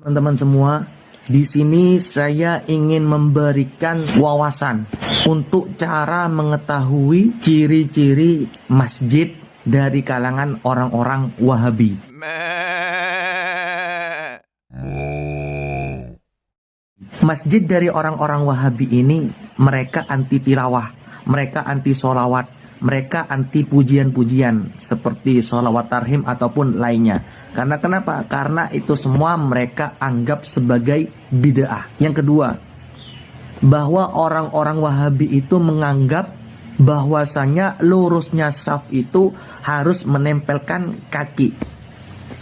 Teman-teman semua, di sini saya ingin memberikan wawasan untuk cara mengetahui ciri-ciri masjid dari kalangan orang-orang Wahabi. Masjid dari orang-orang Wahabi ini, mereka anti tilawah, mereka anti sholawat, mereka anti pujian-pujian seperti sholawat tarhim ataupun lainnya. Karena kenapa? Karena itu semua mereka anggap sebagai bid'ah. Yang kedua, bahwa orang-orang Wahabi itu menganggap bahwasanya lurusnya saf itu harus menempelkan kaki.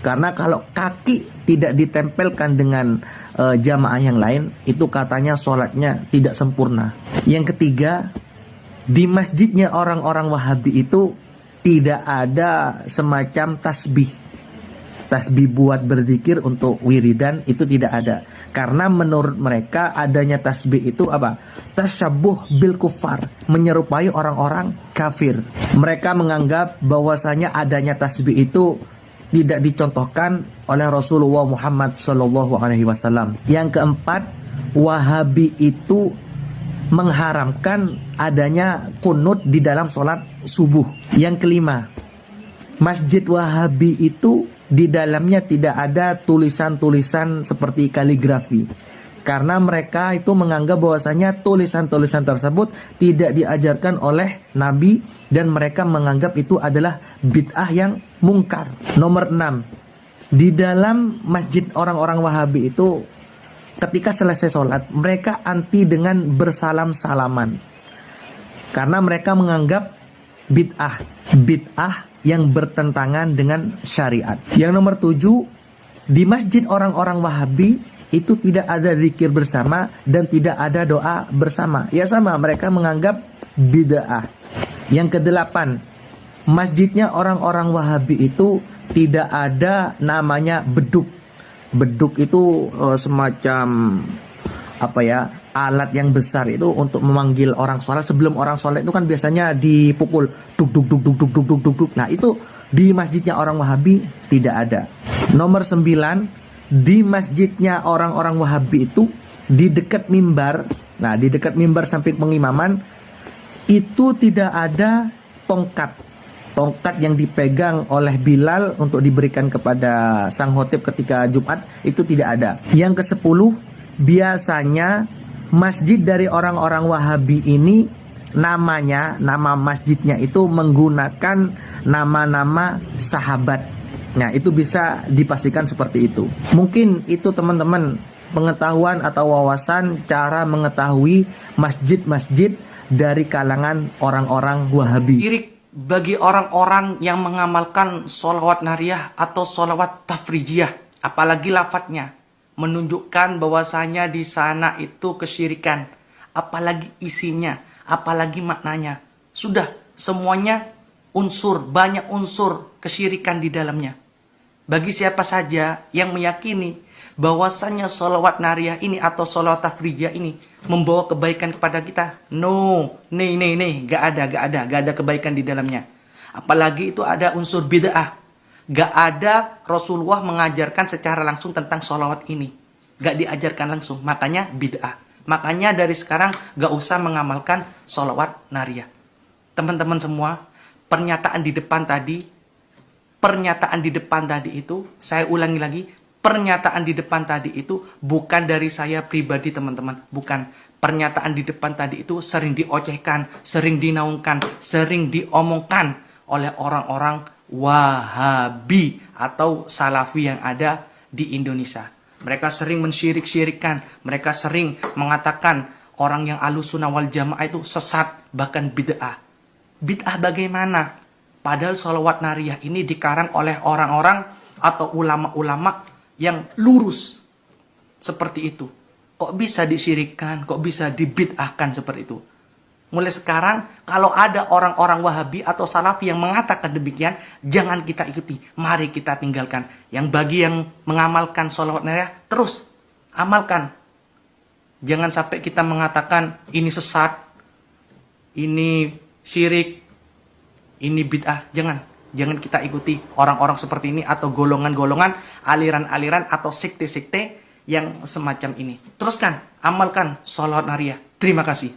Karena kalau kaki tidak ditempelkan dengan jamaah yang lain, itu katanya sholatnya tidak sempurna. Yang ketiga, di masjidnya orang-orang Wahabi itu tidak ada semacam tasbih. Tasbih buat berzikir untuk wiridan itu tidak ada. Karena menurut mereka adanya tasbih itu apa? Tasyabuh bil kufar, menyerupai orang-orang kafir. Mereka menganggap bahwasanya adanya tasbih itu tidak dicontohkan oleh Rasulullah Muhammad SAW. Yang keempat, Wahabi itu mengharamkan adanya kunut di dalam sholat subuh. Yang kelima, Masjid Wahabi itu di dalamnya tidak ada tulisan-tulisan seperti kaligrafi. Karena mereka itu menganggap bahwasanya tulisan-tulisan tersebut tidak diajarkan oleh Nabi dan mereka menganggap itu adalah bid'ah yang mungkar. Nomor 6, di dalam masjid orang-orang Wahabi itu ketika selesai sholat mereka anti dengan bersalam-salaman. Karena mereka menganggap bid'ah yang bertentangan dengan syariat. Yang nomor 7, di masjid orang-orang Wahabi itu tidak ada zikir bersama dan tidak ada doa bersama. Ya sama, mereka menganggap bid'ah. Yang ke-8, masjidnya orang-orang Wahabi itu tidak ada namanya beduk. Beduk itu semacam apa ya, alat yang besar itu untuk memanggil orang sholat. Sebelum orang sholat itu kan biasanya dipukul duk duk duk duk duk duk duk duk duk. Nah itu di masjidnya orang Wahabi tidak ada. Nomor 9, di masjidnya orang-orang Wahabi itu di dekat mimbar. Nah di dekat mimbar samping pengimaman itu tidak ada tongkat. Tongkat yang dipegang oleh Bilal untuk diberikan kepada sang khotib ketika Jumat itu tidak ada. Yang ke-10, biasanya masjid dari orang-orang Wahabi ini nama masjidnya itu menggunakan nama-nama sahabat. Nah itu bisa dipastikan seperti itu. Mungkin itu teman-teman pengetahuan atau wawasan cara mengetahui masjid-masjid dari kalangan orang-orang Wahabi. Irik bagi orang-orang yang mengamalkan sholawat nariyah atau sholawat tafrijiyah, apalagi lafadznya menunjukkan bahwasanya di sana itu kesyirikan, apalagi isinya, apalagi maknanya. Sudah semuanya banyak unsur kesyirikan di dalamnya. Bagi siapa saja yang meyakini bahwasanya sholawat nariyah ini atau sholawat tafrijiyah ini membawa kebaikan kepada kita, gak ada kebaikan di dalamnya. Apalagi itu ada unsur bid'ah. Gak ada Rasulullah mengajarkan secara langsung tentang sholawat ini. Gak diajarkan langsung, makanya bid'ah. Makanya dari sekarang gak usah mengamalkan sholawat nariyah. Teman-teman semua, pernyataan di depan tadi itu, saya ulangi lagi, pernyataan di depan tadi itu bukan dari saya pribadi teman-teman. Bukan. Pernyataan di depan tadi itu sering diocehkan, sering dinaungkan, sering diomongkan oleh orang-orang Wahabi atau Salafi yang ada di Indonesia. Mereka sering mensyirik-syirikkan, mereka sering mengatakan orang yang Ahlussunnah wal Jamaah itu sesat, bahkan bid'ah. Bid'ah bagaimana? Padahal sholawat nariyah ini dikarang oleh orang-orang atau ulama-ulama yang lurus seperti itu. Kok bisa disyirikkan, kok bisa dibid'ahkan seperti itu? Mulai sekarang, kalau ada orang-orang Wahabi atau Salafi yang mengatakan demikian, jangan kita ikuti. Mari kita tinggalkan. Yang bagi yang mengamalkan sholawat nariyah, terus amalkan. Jangan sampai kita mengatakan ini sesat, ini syirik, ini bid'ah. Jangan kita ikuti orang-orang seperti ini atau golongan-golongan, aliran-aliran atau sekte-sekte yang semacam ini. Teruskan, amalkan sholawat nariyah. Terima kasih.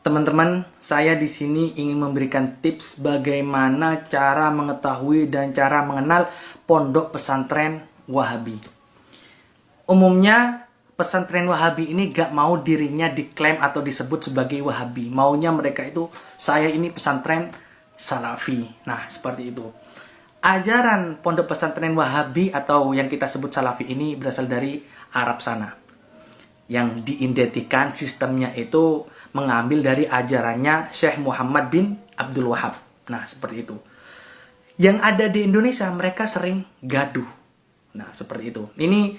Teman-teman, saya di sini ingin memberikan tips bagaimana cara mengetahui dan cara mengenal pondok pesantren Wahabi. Umumnya pesantren Wahabi ini gak mau dirinya diklaim atau disebut sebagai Wahabi. Maunya mereka itu, saya ini pesantren Salafi. Nah, seperti itu. Ajaran pondok pesantren Wahabi atau yang kita sebut Salafi ini berasal dari Arab sana. Yang diidentikan sistemnya itu mengambil dari ajarannya Syekh Muhammad bin Abdul Wahab. Nah, seperti itu. Yang ada di Indonesia, mereka sering gaduh. Nah, seperti itu. Ini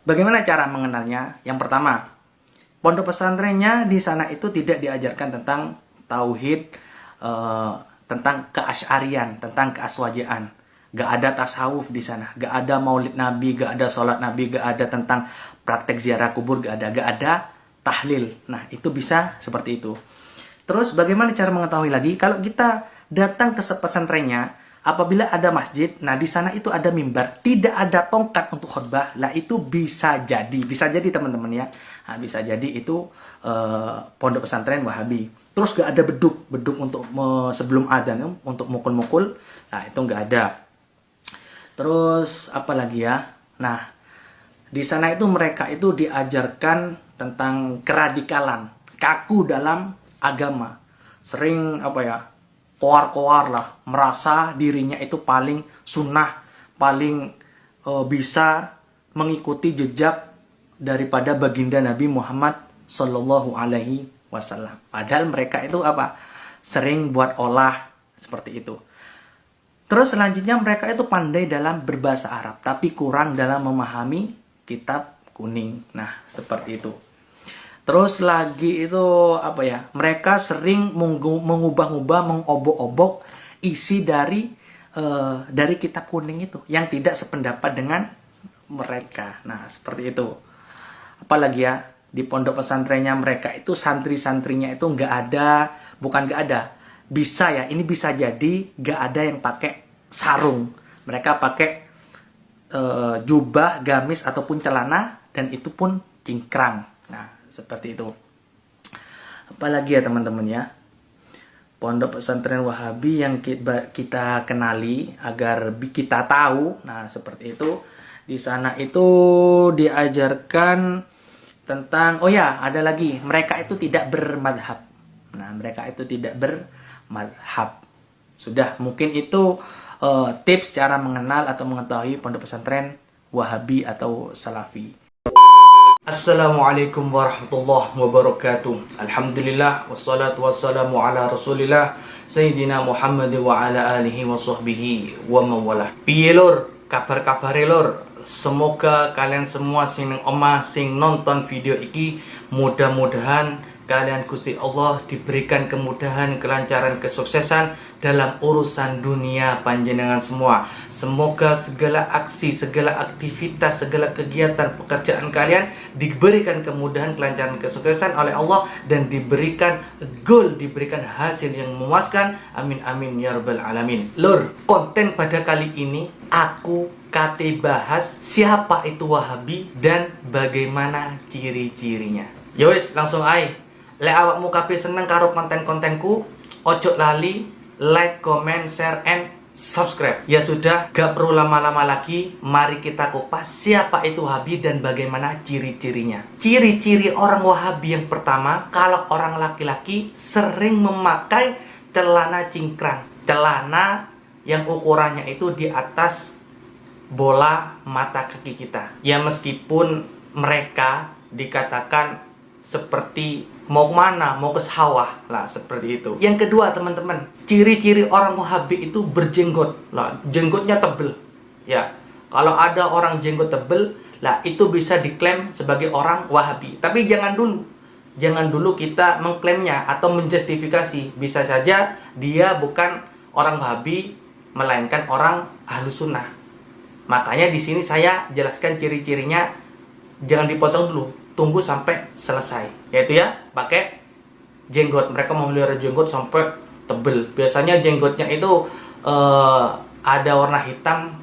bagaimana cara mengenalnya? Yang pertama, pondok pesantrennya di sana itu tidak diajarkan tentang tauhid, tentang keasy'arian, tentang keaswajaan. Gak ada tasawuf di sana, gak ada maulid nabi, gak ada sholat nabi, gak ada tentang praktek ziarah kubur, gak ada tahlil. Nah, itu bisa seperti itu. Terus bagaimana cara mengetahui lagi? Kalau kita datang ke pesantrennya, apabila ada masjid, nah di sana itu ada mimbar, tidak ada tongkat untuk khutbah, lah itu bisa jadi teman-teman ya. Nah, bisa jadi itu pondok pesantren Wahabi. Terus gak ada beduk untuk sebelum adzan untuk mukul-mukul, nah itu gak ada. Terus apa lagi ya? Nah, di sana itu mereka itu diajarkan tentang keradikalan, kaku dalam agama. Sering koar-koar lah, merasa dirinya itu paling sunnah, paling bisa mengikuti jejak daripada baginda Nabi Muhammad Sallallahu Alaihi Wasallam. Padahal mereka itu sering buat olah seperti itu. Terus selanjutnya mereka itu pandai dalam berbahasa Arab, tapi kurang dalam memahami kitab kuning. Nah, seperti itu. Terus lagi itu mereka sering mengubah-ubah, mengobok-obok isi dari kitab kuning itu yang tidak sependapat dengan mereka. Nah, seperti itu. Apalagi ya, di pondok pesantrennya mereka itu santri-santrinya itu bukan nggak ada. Bisa ya, ini bisa jadi nggak ada yang pakai sarung. Mereka pakai jubah, gamis ataupun celana, dan itu pun cingkrang. Nah, seperti itu. Apalagi ya teman-teman ya, pondok pesantren Wahabi yang kita kenali agar kita tahu. Nah, seperti itu. Di sana itu diajarkan tentang, ada lagi, mereka itu tidak bermadhab. Nah, mereka itu tidak bermadhab. Sudah, mungkin itu tips cara mengenal atau mengetahui pondok pesantren Wahabi atau Salafi. Assalamualaikum warahmatullahi wabarakatuh. Alhamdulillah wassalatu wassalamu ala Rasulillah Sayyidina Muhammad wa ala alihi wa sahbihi wa mawalah. Piye lur, kabar-kabare lur? Semoga kalian semua sing nang omah sing nonton video iki mudah-mudahan kalian Gusti Allah diberikan kemudahan, kelancaran, kesuksesan dalam urusan dunia panjenengan semua. Semoga segala aksi, segala aktivitas, segala kegiatan pekerjaan kalian diberikan kemudahan, kelancaran, kesuksesan oleh Allah dan diberikan goal, diberikan hasil yang memuaskan. Amin amin ya rabbal alamin. Lur, konten pada kali ini aku bahas siapa itu Wahabi dan bagaimana ciri-cirinya. Yowes, langsung aja. Lek awakmu kabeh seneng karo konten-kontenku, ojo lali like, comment, share, and subscribe. Ya sudah, gak perlu lama-lama lagi. Mari kita kupas siapa itu Wahabi dan bagaimana ciri-cirinya. Ciri-ciri orang Wahabi yang pertama, kalau orang laki-laki sering memakai celana cingkrang. Celana yang ukurannya itu di atas bola mata kaki kita. Ya meskipun mereka dikatakan seperti mau kemana, mau ke sawah lah, seperti itu. Yang kedua teman-teman, ciri-ciri orang Wahabi itu berjenggot lah, jenggotnya tebel. Ya, kalau ada orang jenggot tebel lah, itu bisa diklaim sebagai orang Wahabi. Tapi jangan dulu kita mengklaimnya atau menjustifikasi. Bisa saja dia bukan orang Wahabi, melainkan orang Ahlus Sunnah. Makanya di sini saya jelaskan ciri-cirinya, jangan dipotong dulu. Tunggu sampai selesai, yaitu ya pakai jenggot. Mereka memelihara jenggot sampai tebel. Biasanya jenggotnya itu ada warna hitam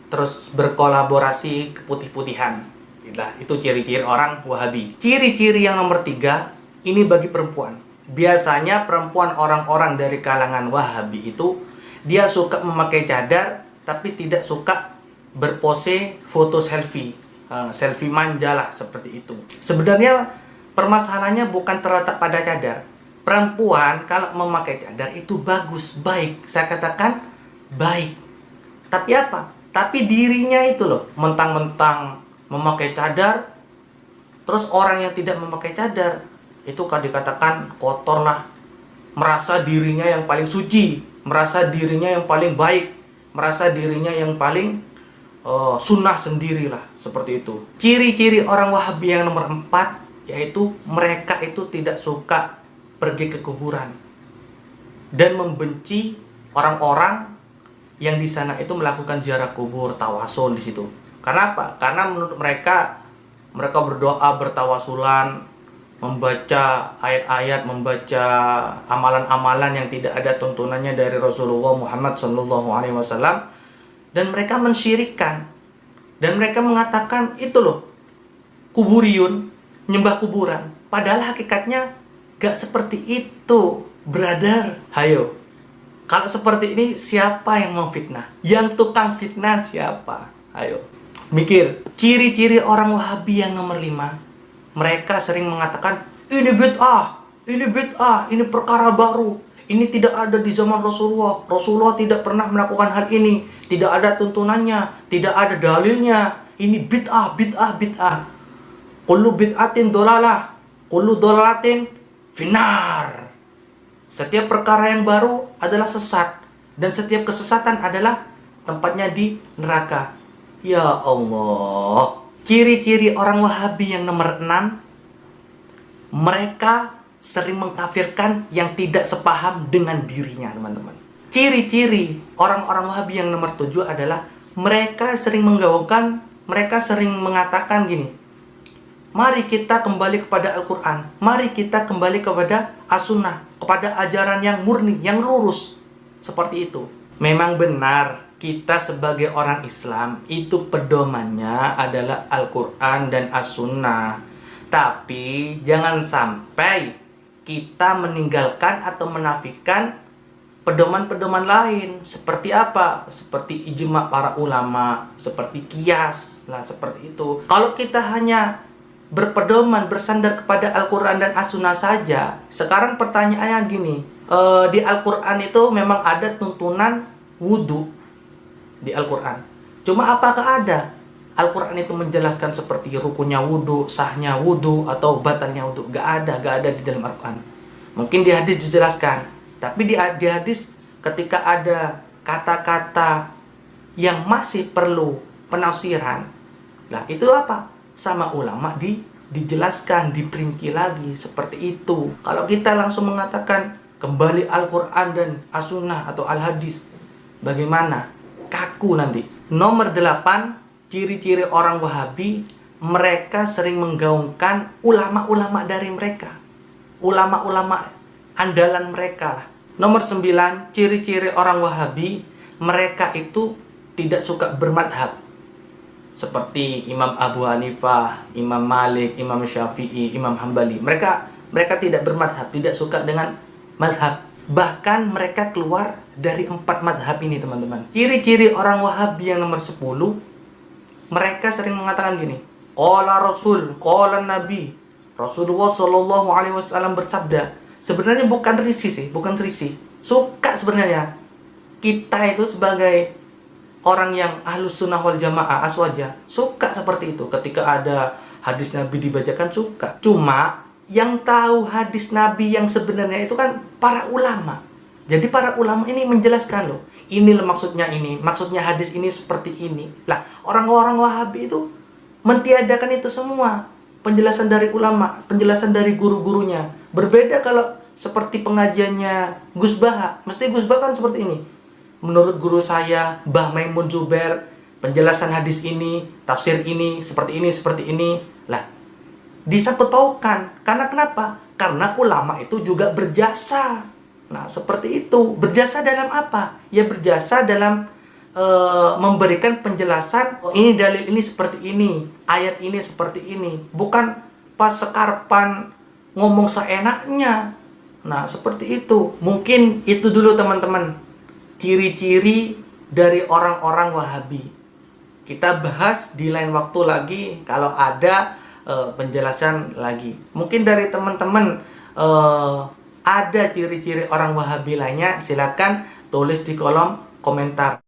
terus berkolaborasi keputih-putihan. Itulah, itu ciri-ciri orang Wahabi. Ciri-ciri yang nomor 3, ini bagi perempuan. Biasanya perempuan orang-orang dari kalangan Wahabi itu dia suka memakai cadar tapi tidak suka berpose foto selfie. Selfie manja lah seperti itu. Sebenarnya permasalahannya bukan terletak pada cadar. Perempuan kalau memakai cadar itu bagus, baik. Saya katakan baik. Tapi apa? Tapi dirinya itu loh, mentang-mentang memakai cadar, terus orang yang tidak memakai cadar itu kan dikatakan kotor lah, merasa dirinya yang paling suci, merasa dirinya yang paling baik, merasa dirinya yang paling sunnah sendirilah, seperti itu. Ciri-ciri orang Wahabi yang nomor 4 yaitu mereka itu tidak suka pergi ke kuburan dan membenci orang-orang yang di sana itu melakukan ziarah kubur, tawasul di situ. Karena apa? Karena menurut mereka berdoa, bertawasulan, membaca ayat-ayat, membaca amalan-amalan yang tidak ada tuntunannya dari Rasulullah Muhammad SAW, dan mereka mensyirikkan, dan mereka mengatakan itu loh kuburiyun, nyembah kuburan. Padahal hakikatnya gak seperti itu, brother. Hayo, kalau seperti ini siapa yang memfitnah? Yang tukang fitnah siapa? Ayo mikir. Ciri-ciri orang Wahabi yang nomor 5, mereka sering mengatakan ini bid'ah, ini perkara baru, ini tidak ada di zaman Rasulullah. Rasulullah tidak pernah melakukan hal ini, tidak ada tuntunannya, tidak ada dalilnya. Ini bid'ah. Kullu bid'atin dolalah, kullu dolalatin finar. Setiap perkara yang baru adalah sesat, dan setiap kesesatan adalah tempatnya di neraka. Ya Allah. Ciri-ciri orang Wahabi yang nomor 6, mereka sering mengkafirkan yang tidak sepaham dengan dirinya, teman-teman. Ciri-ciri orang-orang Wahabi yang nomor 7 adalah mereka sering menggaungkan, mereka sering mengatakan gini, mari kita kembali kepada Al-Quran, mari kita kembali kepada As-Sunnah, kepada ajaran yang murni, yang lurus. Seperti itu. Memang benar, kita sebagai orang Islam itu pedomannya adalah Al-Quran dan As-Sunnah. Tapi jangan sampai kita meninggalkan atau menafikan pedoman-pedoman lain. Seperti apa? Seperti ijma para ulama, seperti qiyas lah, seperti itu. Kalau kita hanya berpedoman, bersandar kepada Al-Quran dan As-Sunnah saja, sekarang pertanyaannya gini, di Al-Quran itu memang ada tuntunan wudhu di Al-Quran. Cuma apakah ada Al-Quran itu menjelaskan seperti rukunnya wudhu, sahnya wudhu, atau batalnya wudhu? Gak ada di dalam Al-Quran. Mungkin di hadis dijelaskan, tapi di hadis ketika ada kata-kata yang masih perlu penafsiran, nah itu apa? Sama ulama dijelaskan, diperinci lagi, seperti itu. Kalau kita langsung mengatakan kembali Al-Quran dan As-Sunnah atau Al-Hadis, bagaimana? Kaku nanti. Nomor 8, ciri-ciri orang Wahabi, mereka sering menggaungkan ulama-ulama dari mereka, ulama-ulama andalan mereka lah. Nomor 9, ciri-ciri orang Wahabi, mereka itu tidak suka bermadhab, seperti Imam Abu Hanifah, Imam Malik, Imam Syafi'i, Imam Hambali. Mereka tidak bermadhab, tidak suka dengan madhab. Bahkan mereka keluar dari 4 madhab ini, teman-teman. Ciri-ciri orang Wahabi yang nomor 10, mereka sering mengatakan gini, qala Rasul, qala Nabi, Rasulullah SAW bersabda. Sebenarnya bukan risih sih, bukan risih. Suka sebenarnya. Kita itu sebagai orang yang ahlus sunnah wal jamaah, aswaja, suka seperti itu. Ketika ada hadis Nabi dibacakan, suka. Cuma yang tahu hadis Nabi yang sebenarnya itu kan para ulama. Jadi para ulama ini menjelaskan loh, inilah maksudnya ini, maksudnya hadis ini seperti ini. Lah, orang-orang Wahabi itu mentiadakan itu semua. Penjelasan dari ulama, penjelasan dari guru-gurunya. Berbeda kalau seperti pengajiannya Gus Baha. Mesti Gus Baha kan seperti ini. Menurut guru saya, Mbah Maimun Zubair, penjelasan hadis ini, tafsir ini, seperti ini. Lah, disangkut paukan. Karena kenapa? Karena ulama itu juga berjasa. Nah, seperti itu. Berjasa dalam apa? Ya berjasa dalam memberikan penjelasan, oh, ini dalil ini seperti ini, ayat ini seperti ini, bukan pas sekarpan ngomong seenaknya. Nah, seperti itu. Mungkin itu dulu teman-teman, ciri-ciri dari orang-orang Wahabi. Kita bahas di lain waktu lagi kalau ada penjelasan lagi. Mungkin dari teman-teman ada ciri-ciri orang Wahabi lainnya, silakan tulis di kolom komentar.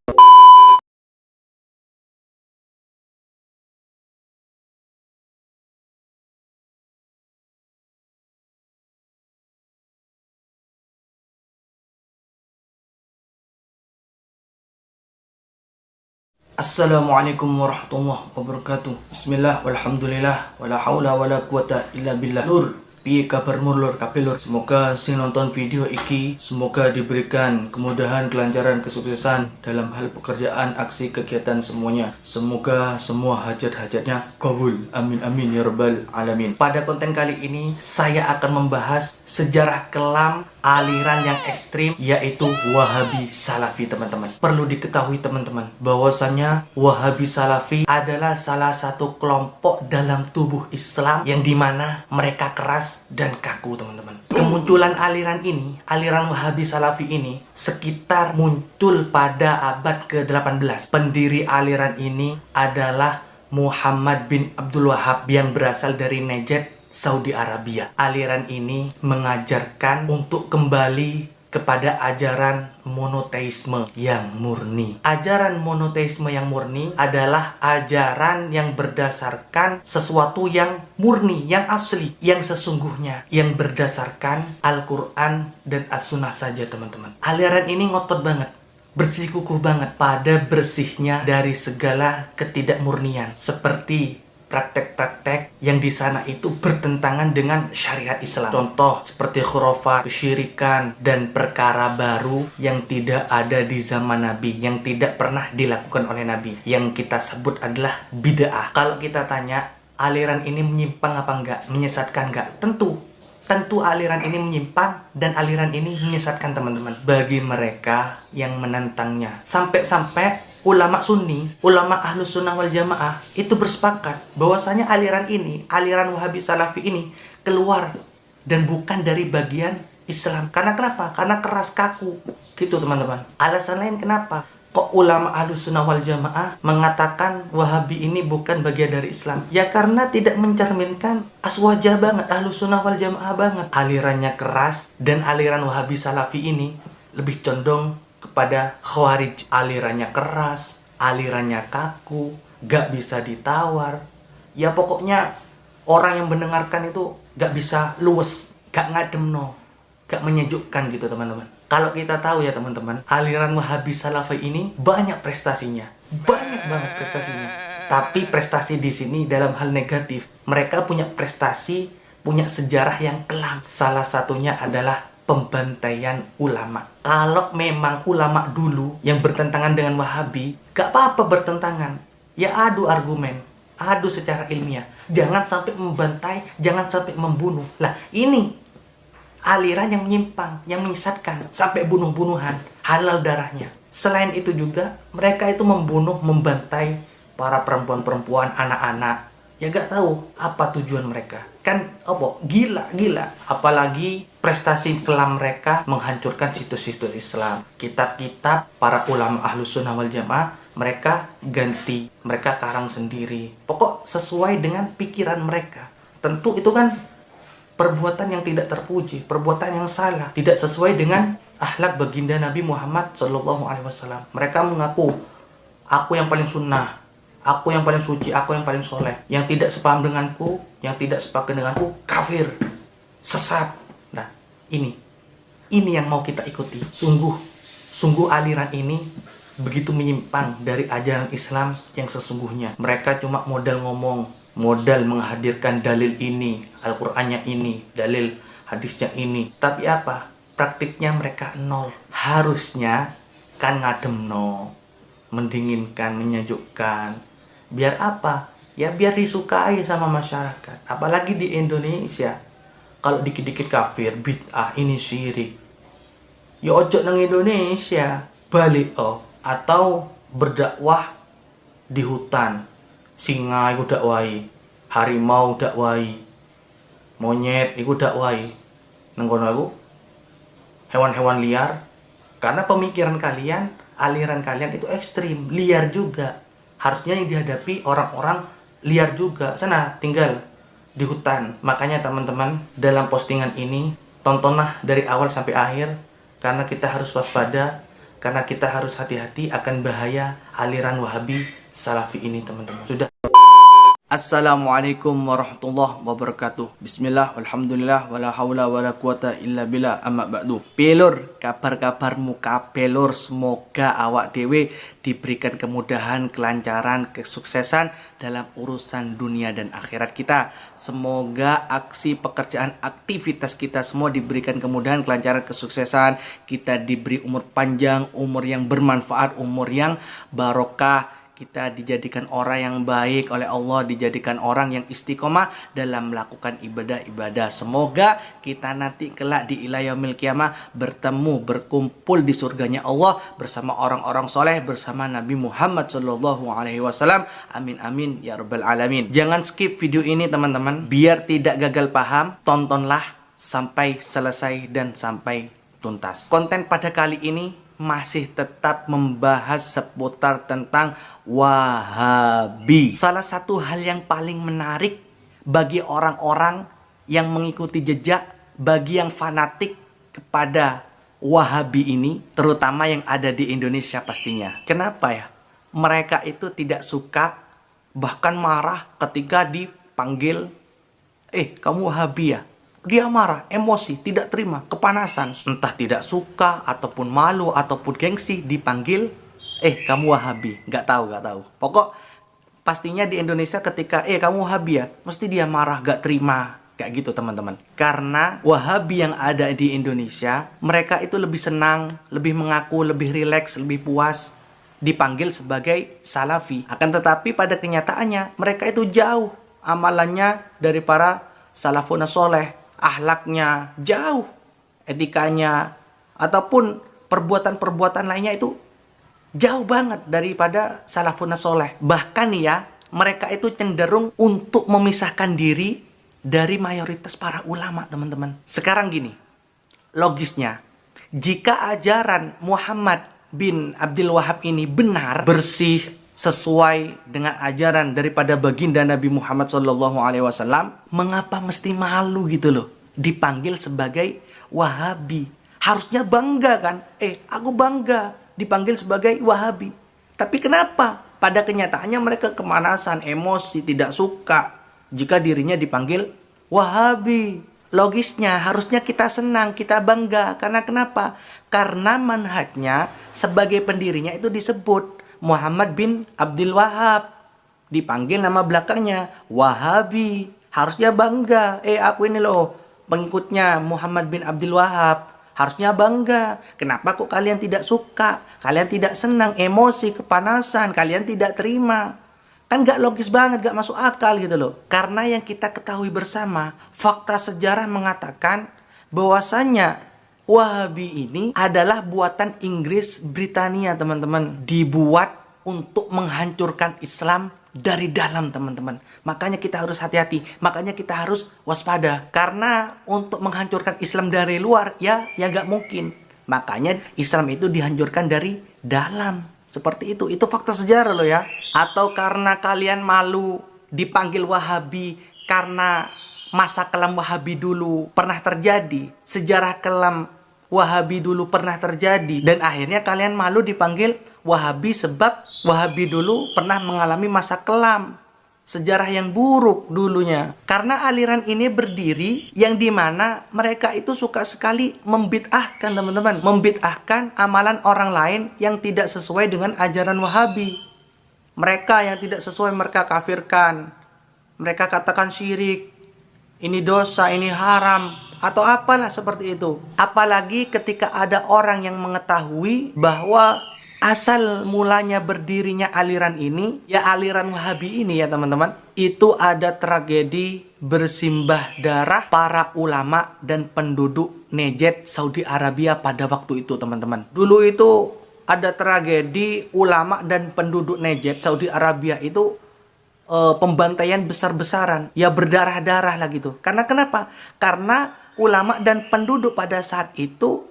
Assalamualaikum warahmatullahi wabarakatuh. Bismillah, walhamdulillah, wala haula wala quwata illa billah. Lur, piye kabar lur kabeh lur? Semoga sing nonton video iki semoga diberikan kemudahan, kelancaran, kesuksesan dalam hal pekerjaan, aksi, kegiatan semuanya. Semoga semua hajat-hajatnya kabul. Amin amin ya rabbal alamin. Pada konten kali ini saya akan membahas sejarah kelam aliran yang ekstrim, yaitu Wahabi Salafi teman-teman. Perlu diketahui teman-teman bahwasanya Wahabi Salafi adalah salah satu kelompok dalam tubuh Islam yang dimana mereka keras dan kaku teman-teman. Kemunculan aliran ini, aliran Wahabi Salafi ini sekitar muncul pada abad ke-18. Pendiri aliran ini adalah Muhammad bin Abdul Wahab yang berasal dari Najd, Saudi Arabia. Aliran ini mengajarkan untuk kembali kepada ajaran monoteisme yang murni. Ajaran monoteisme yang murni adalah ajaran yang berdasarkan sesuatu yang murni, yang asli, yang sesungguhnya, yang berdasarkan Al-Quran dan As-Sunnah saja teman-teman. Aliran ini ngotot banget, bersikukuh banget pada bersihnya dari segala ketidakmurnian, seperti praktek-praktek yang di sana itu bertentangan dengan syariat Islam. Contoh seperti khurafat, kesyirikan, dan perkara baru yang tidak ada di zaman Nabi, yang tidak pernah dilakukan oleh Nabi, yang kita sebut adalah bid'ah. Kalau kita tanya, aliran ini menyimpang apa enggak? Menyesatkan enggak? Tentu aliran ini menyimpang dan aliran ini menyesatkan teman-teman. Bagi mereka yang menentangnya. Sampai-sampai ulama Sunni, ulama Ahlus Sunnah wal Jamaah itu bersepakat bahwasanya aliran ini, aliran Wahabi Salafi ini keluar dan bukan dari bagian Islam. Karena kenapa? Karena keras kaku. Gitu teman-teman. Alasan lain kenapa kok ulama Ahlus Sunnah wal Jamaah mengatakan Wahabi ini bukan bagian dari Islam? Ya karena tidak mencerminkan aswajah banget, Ahlus Sunnah wal Jamaah banget. Alirannya keras dan aliran Wahabi Salafi ini lebih condong kepada Khawarij. Alirannya keras, alirannya kaku, gak bisa ditawar. Ya pokoknya orang yang mendengarkan itu gak bisa luwes, gak ngadem no, gak menyejukkan gitu teman-teman. Kalau kita tahu ya teman-teman, aliran Wahabi Salafi ini banyak prestasinya, banyak banget prestasinya. Tapi prestasi di sini dalam hal negatif. Mereka punya prestasi, punya sejarah yang kelam. Salah satunya adalah pembantaian ulama. Kalau memang ulama dulu yang bertentangan dengan Wahabi, gak apa-apa bertentangan. Ya adu argumen, adu secara ilmiah. Jangan sampai membantai, jangan sampai membunuh. Lah ini aliran yang menyimpang, yang menyesatkan, sampai bunuh-bunuhan, halal darahnya. Selain itu juga, mereka itu membunuh, membantai para perempuan-perempuan, anak-anak. Ya gak tahu apa tujuan mereka. Kan apa? Gila. Apalagi prestasi kelam mereka menghancurkan situs-situs Islam. Kitab-kitab para ulama Ahlus Sunnah wal Jamaah mereka ganti, mereka karang sendiri. Pokok sesuai dengan pikiran mereka. Tentu itu kan perbuatan yang tidak terpuji, perbuatan yang salah, tidak sesuai dengan akhlak baginda Nabi Muhammad SAW. Mereka mengaku, aku yang paling sunnah, aku yang paling suci, aku yang paling soleh. Yang tidak sepaham denganku, yang tidak sepakat denganku, kafir, sesat. Nah, ini yang mau kita ikuti. Sungguh aliran ini begitu menyimpang dari ajaran Islam yang sesungguhnya. Mereka cuma modal ngomong, modal menghadirkan dalil ini, Al-Qur'annya ini, dalil hadisnya ini. Tapi apa? Praktiknya mereka nol. Harusnya kan ngadem no, mendinginkan, menyejukkan. Biar apa? Ya biar disukai sama masyarakat. Apalagi di Indonesia. Kalau dikit-dikit kafir, bid'ah, ini syirik. Ya ojo nang Indonesia, balik oh. Atau berdakwah di hutan. Singa iku dakwai, harimau dakwai, monyet iku dakwai. Nang kono iku hewan-hewan liar. Karena pemikiran kalian, aliran kalian itu ekstrim, liar juga. Harusnya yang dihadapi orang-orang liar juga. Sana tinggal di hutan. Makanya teman-teman, dalam postingan ini tontonlah dari awal sampai akhir, karena kita harus waspada, karena kita harus hati-hati akan bahaya aliran Wahabi Salafi ini, teman-teman. Sudah. Assalamualaikum warahmatullahi wabarakatuh. Bismillah, alhamdulillah, wala hawla wala quwata illa billah, amma ba'du. Pelur, kabar-kabar muka pelur, semoga awak dewe diberikan kemudahan, kelancaran, kesuksesan dalam urusan dunia dan akhirat kita. Semoga aksi pekerjaan, aktivitas kita semua diberikan kemudahan, kelancaran, kesuksesan. Kita diberi umur panjang, umur yang bermanfaat, umur yang barokah. Kita dijadikan orang yang baik oleh Allah, dijadikan orang yang istiqomah dalam melakukan ibadah-ibadah. Semoga kita nanti kelak di yaumil qiyamah bertemu, berkumpul di surganya Allah bersama orang-orang soleh, bersama Nabi Muhammad SAW. Amin amin ya rabbal alamin. Jangan skip video ini teman-teman, biar tidak gagal paham. Tontonlah sampai selesai dan sampai tuntas. Konten pada kali ini masih tetap membahas seputar tentang Wahabi. Salah satu hal yang paling menarik bagi orang-orang yang mengikuti jejak, bagi yang fanatik kepada Wahabi ini, terutama yang ada di Indonesia pastinya. Kenapa ya? Mereka itu tidak suka, bahkan marah ketika dipanggil, kamu Wahabi ya? Dia marah, emosi, tidak terima, kepanasan. Entah tidak suka, ataupun malu, ataupun gengsi, dipanggil, kamu Wahabi. Gak tahu. Pokok pastinya di Indonesia ketika, kamu Wahabi ya, mesti dia marah, gak terima. Kayak gitu teman-teman. Karena Wahabi yang ada di Indonesia, mereka itu lebih senang, lebih mengaku, lebih rileks, lebih puas dipanggil sebagai Salafi. Akan tetapi pada kenyataannya, mereka itu jauh amalannya dari para salafun soleh. Akhlaknya jauh, etikanya ataupun perbuatan-perbuatan lainnya itu jauh banget daripada salafun soleh. Bahkan ya, mereka itu cenderung untuk memisahkan diri dari mayoritas para ulama, teman-teman. Sekarang gini, logisnya, jika ajaran Muhammad bin Abdul Wahab ini benar, bersih, sesuai dengan ajaran daripada baginda Nabi Muhammad SAW, mengapa mesti malu gitu loh dipanggil sebagai Wahabi? Harusnya bangga kan? Aku bangga dipanggil sebagai Wahabi. Tapi kenapa? Pada kenyataannya mereka kemanasan, emosi, tidak suka jika dirinya dipanggil Wahabi. Logisnya harusnya kita senang, kita bangga. Karena kenapa? Karena manhajnya sebagai pendirinya itu disebut Muhammad bin Abdul Wahab, dipanggil nama belakangnya Wahabi. Harusnya bangga. Aku ini loh pengikutnya Muhammad bin Abdul Wahab. Harusnya bangga. Kenapa kok kalian tidak suka? Kalian tidak senang, emosi, kepanasan, kalian tidak terima. Kan gak logis banget, gak masuk akal gitu loh. Karena yang kita ketahui bersama, fakta sejarah mengatakan bahwasanya Wahabi ini adalah buatan Inggris Britania, teman-teman. Dibuat untuk menghancurkan Islam dari dalam, teman-teman. Makanya kita harus hati-hati. Makanya kita harus waspada. Karena untuk menghancurkan Islam dari luar, ya gak mungkin. Makanya Islam itu dihancurkan dari dalam. Seperti itu. Itu fakta sejarah loh ya. Atau karena kalian malu dipanggil Wahabi karena masa kelam Wahabi dulu pernah terjadi. Sejarah kelam Wahabi dulu pernah terjadi. Dan akhirnya kalian malu dipanggil Wahabi sebab Wahabi dulu pernah mengalami masa kelam. Sejarah yang buruk dulunya. Karena aliran ini berdiri yang dimana mereka itu suka sekali membid'ahkan, teman-teman. Membid'ahkan amalan orang lain yang tidak sesuai dengan ajaran Wahabi. Mereka yang tidak sesuai mereka kafirkan. Mereka katakan syirik. Ini dosa, ini haram. Atau apalah seperti itu. Apalagi ketika ada orang yang mengetahui bahwa asal mulanya berdirinya aliran ini, ya aliran Wahabi ini ya teman-teman, itu ada tragedi bersimbah darah para ulama dan penduduk Najd Saudi Arabia pada waktu itu, teman-teman. Dulu itu ada tragedi ulama dan penduduk Najd, Saudi Arabia itu pembantaian besar-besaran, ya berdarah-darah lah gitu. Karena kenapa? Karena ulama dan penduduk pada saat itu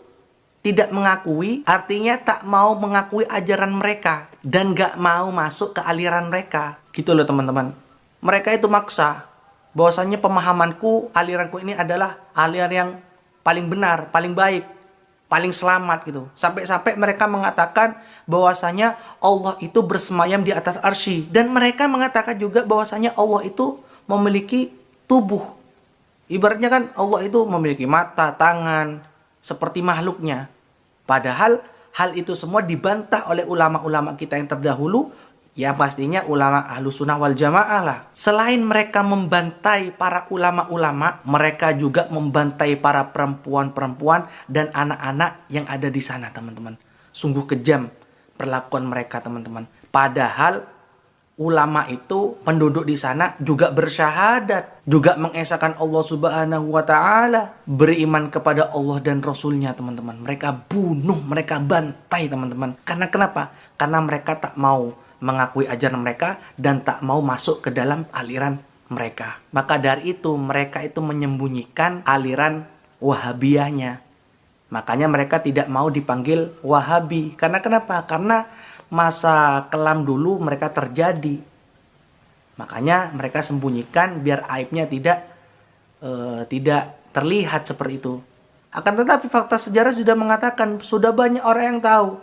tidak mengakui, artinya tak mau mengakui ajaran mereka dan gak mau masuk ke aliran mereka. Gitu loh teman-teman. Mereka itu maksa bahwasanya pemahamanku, aliranku ini adalah aliran yang paling benar, paling baik, paling selamat gitu. Sampai-sampai mereka mengatakan bahwasanya Allah itu bersemayam di atas arsy, dan mereka mengatakan juga bahwasanya Allah itu memiliki tubuh. Ibaratnya kan Allah itu memiliki mata, tangan, seperti makhluknya. Padahal hal itu semua dibantah oleh ulama-ulama kita yang terdahulu, ya pastinya ulama Ahlussunnah wal Jamaah lah. Selain mereka membantai para ulama-ulama, mereka juga membantai para perempuan-perempuan dan anak-anak yang ada di sana, teman-teman. Sungguh kejam perlakuan mereka, teman-teman. Padahal ulama itu, penduduk di sana juga bersyahadat, juga mengesahkan Allah Subhanahu wa Ta'ala, beriman kepada Allah dan Rasulnya, teman-teman. Mereka bunuh, mereka bantai, teman-teman. Karena kenapa? Karena mereka tak mau mengakui ajaran mereka dan tak mau masuk ke dalam aliran mereka. Maka dari itu mereka itu menyembunyikan aliran Wahabiyahnya. Makanya mereka tidak mau dipanggil Wahabi. Karena kenapa? Karena masa kelam dulu mereka terjadi. Makanya mereka sembunyikan biar aibnya tidak terlihat seperti itu. Akan tetapi fakta sejarah sudah mengatakan, sudah banyak orang yang tahu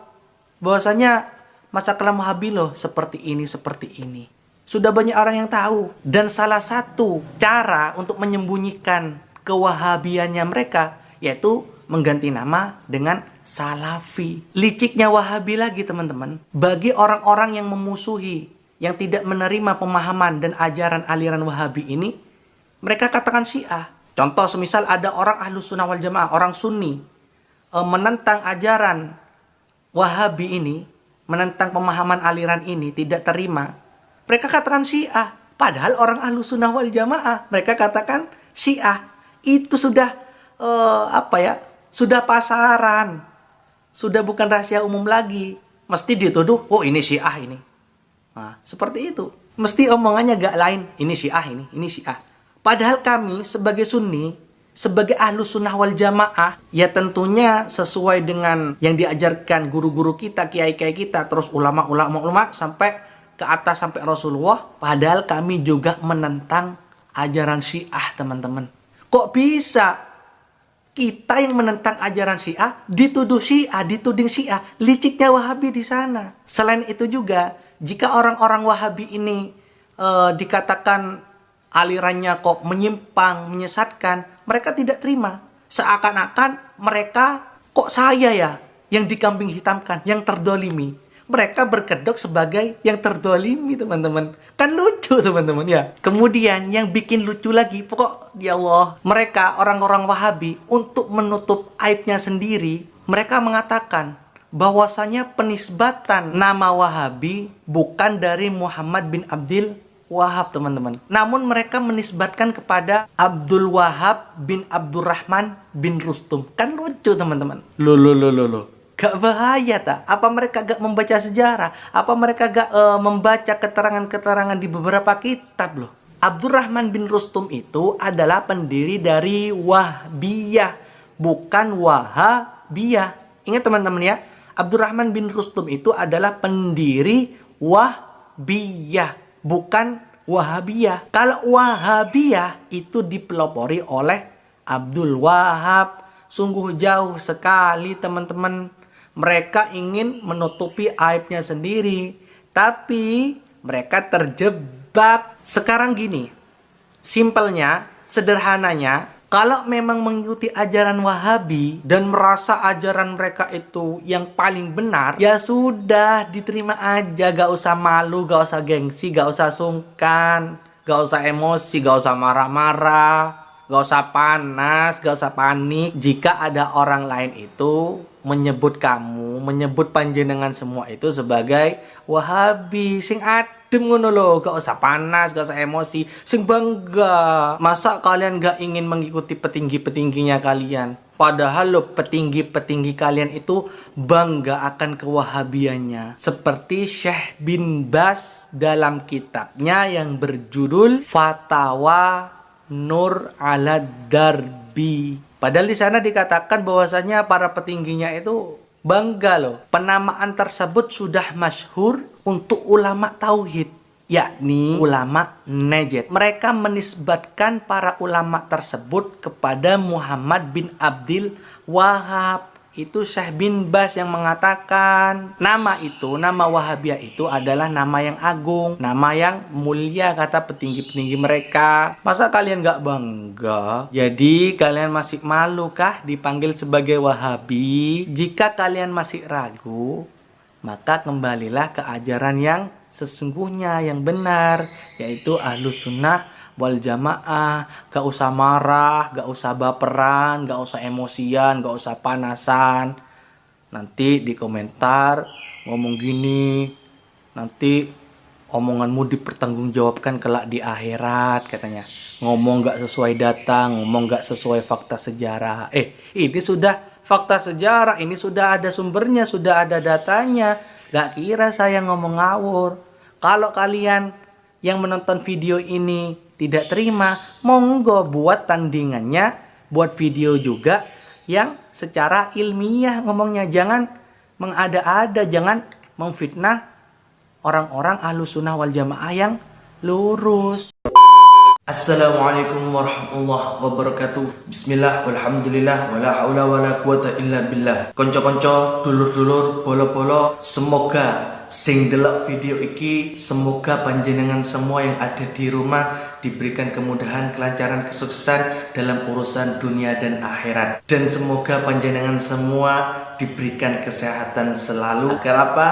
bahwasanya masa kelam Wahabi loh seperti ini, seperti ini. Sudah banyak orang yang tahu. Dan salah satu cara untuk menyembunyikan kewahabiannya mereka yaitu mengganti nama dengan Salafi. Liciknya Wahabi lagi, teman-teman. Bagi orang-orang yang memusuhi, yang tidak menerima pemahaman dan ajaran aliran Wahabi ini, mereka katakan Syiah. Contoh semisal ada orang Ahlussunnah wal Jamaah, orang Sunni, menentang ajaran Wahabi ini, menentang pemahaman aliran ini, tidak terima, mereka katakan Syiah. Padahal orang Ahlussunnah wal Jamaah, mereka katakan Syiah. Itu sudah sudah pasaran, sudah bukan rahasia umum lagi. Mesti dituduh, oh ini Syiah ini. Nah, seperti itu. Mesti omongannya gak lain, ini Syiah ini Syiah. Padahal kami sebagai Sunni, sebagai Ahlussunnah wal Jamaah, ya tentunya sesuai dengan yang diajarkan guru-guru kita, kiai-kiai kita, terus ulama-ulama sampai ke atas, sampai Rasulullah. Padahal kami juga menentang ajaran Syiah, teman-teman. Kok bisa kita yang menentang ajaran Syiah dituduh Syiah, dituding Syiah? Liciknya Wahabi di sana. Selain itu juga, jika orang-orang Wahabi ini dikatakan alirannya kok menyimpang, menyesatkan, mereka tidak terima. Seakan-akan mereka, kok saya ya yang dikambing hitamkan, yang terdolimi. Mereka berkedok sebagai yang terdolimi, teman-teman. Kan lucu, teman-teman ya. Kemudian yang bikin lucu lagi, pokok ya Allah, mereka orang-orang Wahabi untuk menutup aibnya sendiri, mereka mengatakan bahwasanya penisbatan nama Wahabi bukan dari Muhammad bin Abdul Wahab, teman-teman. Namun mereka menisbatkan kepada Abdul Wahab bin Abdurrahman bin Rustum. Kan lucu, teman-teman. Loh. Gak bahaya tak? Apa mereka gak membaca sejarah? Apa mereka gak membaca keterangan-keterangan di beberapa kitab loh? Abdurrahman bin Rustum itu adalah pendiri dari Wahbiyah, bukan Wahabiyah. Ingat teman-teman ya, Abdurrahman bin Rustum itu adalah pendiri Wahbiyah, bukan Wahabiyah. Kalau Wahabiyah itu dipelopori oleh Abdul Wahab. Sungguh jauh sekali, teman-teman. Mereka ingin menutupi aibnya sendiri, tapi mereka terjebak. Sekarang gini, simpelnya, sederhananya, kalau memang mengikuti ajaran Wahabi dan merasa ajaran mereka itu yang paling benar, ya sudah, diterima aja. Gak usah malu, gak usah gengsi, gak usah sungkan, gak usah emosi, gak usah marah-marah, gak usah panas, gak usah panik. Jika ada orang lain itu menyebut kamu, menyebut panjenengan semua itu sebagai Wahabi, sing adem ngono lho, gak usah panas, gak usah emosi, sing bangga. Masa kalian gak ingin mengikuti petinggi-petingginya kalian? Padahal lo petinggi-petinggi kalian itu bangga akan kewahabiannya. Seperti Syekh bin Bas dalam kitabnya yang berjudul Fatawa Nur ala Darbi. Padahal di sana dikatakan bahwasanya para petingginya itu bangga loh. Penamaan tersebut sudah masyhur untuk ulama tauhid, yakni ulama Najd. Mereka menisbatkan para ulama tersebut kepada Muhammad bin Abdul Wahab. Itu Syekh bin Bas yang mengatakan nama Wahabiyah itu adalah nama yang agung, nama yang mulia, kata petinggi-petinggi mereka. Masa kalian gak bangga? Jadi kalian masih malu kah dipanggil sebagai Wahabi? Jika kalian masih ragu, maka kembalilah ke ajaran yang sesungguhnya, yang benar, yaitu Ahlus Sunnah wal Jamaah. Gak usah marah, gak usah baperan, gak usah emosian, gak usah panasan. Nanti di komentar ngomong gini, nanti omonganmu dipertanggungjawabkan kelak di akhirat, katanya. Ngomong gak sesuai data, ngomong gak sesuai fakta sejarah. Ini sudah fakta sejarah, ini sudah ada sumbernya, sudah ada datanya. Gak kira saya ngomong ngawur. Kalau kalian yang menonton video ini tidak terima, monggo buat tandingannya, buat video juga yang secara ilmiah ngomongnya. Jangan mengada-ada, jangan memfitnah orang-orang Ahlus Sunnah wal Jamaah yang lurus. Assalamualaikum warahmatullahi wabarakatuh. Bismillah, walhamdulillah, wala haula wala quwata illa billah. Konco-konco, dulur-dulur, bolo-bolo, semoga sing delok video iki, semoga panjenengan semua yang ada di rumah diberikan kemudahan, kelancaran, kesuksesan dalam urusan dunia dan akhirat. Dan semoga panjenengan semua diberikan kesehatan selalu. Agar apa?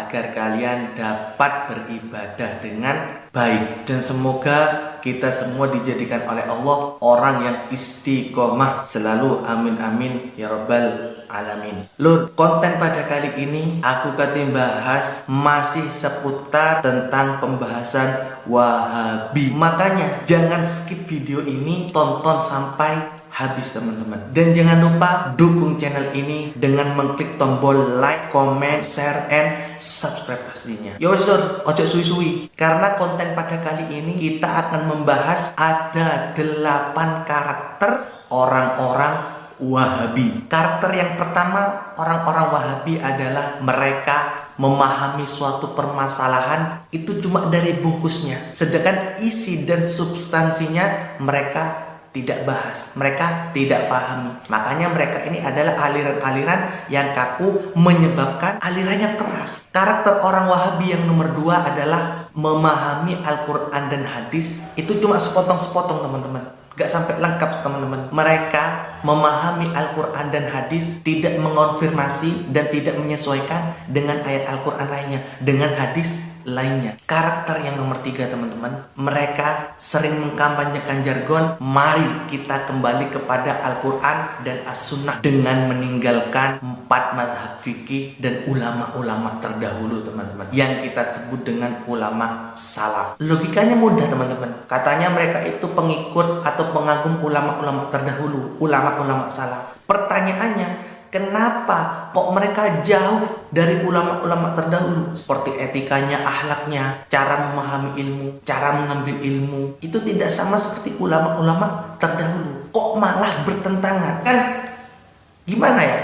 Agar kalian dapat beribadah dengan baik. Dan semoga kita semua dijadikan oleh Allah orang yang istiqomah selalu. Amin amin ya rabbal alamin. Lur, konten pada kali ini aku akan bahas masih seputar tentang pembahasan Wahabi. Makanya jangan skip video ini, tonton sampai habis teman-teman. Dan jangan lupa dukung channel ini dengan mengklik tombol like, comment, share, and subscribe pastinya. Yo wes lur, ojo suwi-suwi. Karena konten pada kali ini kita akan membahas ada 8 karakter orang-orang Wahabi. Karakter yang pertama orang-orang Wahabi adalah mereka memahami suatu permasalahan itu cuma dari bungkusnya, sedangkan isi dan substansinya mereka tidak bahas, mereka tidak pahami. Makanya mereka ini adalah aliran-aliran yang kaku, menyebabkan aliran yang keras. Karakter orang Wahabi yang nomor 2 adalah memahami Al-Quran dan hadis itu cuma sepotong-sepotong teman-teman, gak sampai lengkap teman-teman. Mereka memahami Al-Quran dan hadis, tidak mengonfirmasi dan tidak menyesuaikan dengan ayat Al-Quran lainnya, dengan hadis lainnya. Karakter yang nomor 3 teman-teman, mereka sering mengkampanyekan jargon mari kita kembali kepada Al-Quran dan As-Sunnah dengan meninggalkan 4 mazhab fikih dan ulama-ulama terdahulu teman-teman, yang kita sebut dengan ulama salaf. Logikanya mudah teman-teman, katanya mereka itu pengikut atau pengagum ulama-ulama terdahulu, ulama-ulama salaf. Pertanyaannya, kenapa kok mereka jauh dari ulama-ulama terdahulu? Seperti etikanya, akhlaknya, cara memahami ilmu, cara mengambil ilmu, itu tidak sama seperti ulama-ulama terdahulu. Kok malah bertentangan? Kan gimana ya?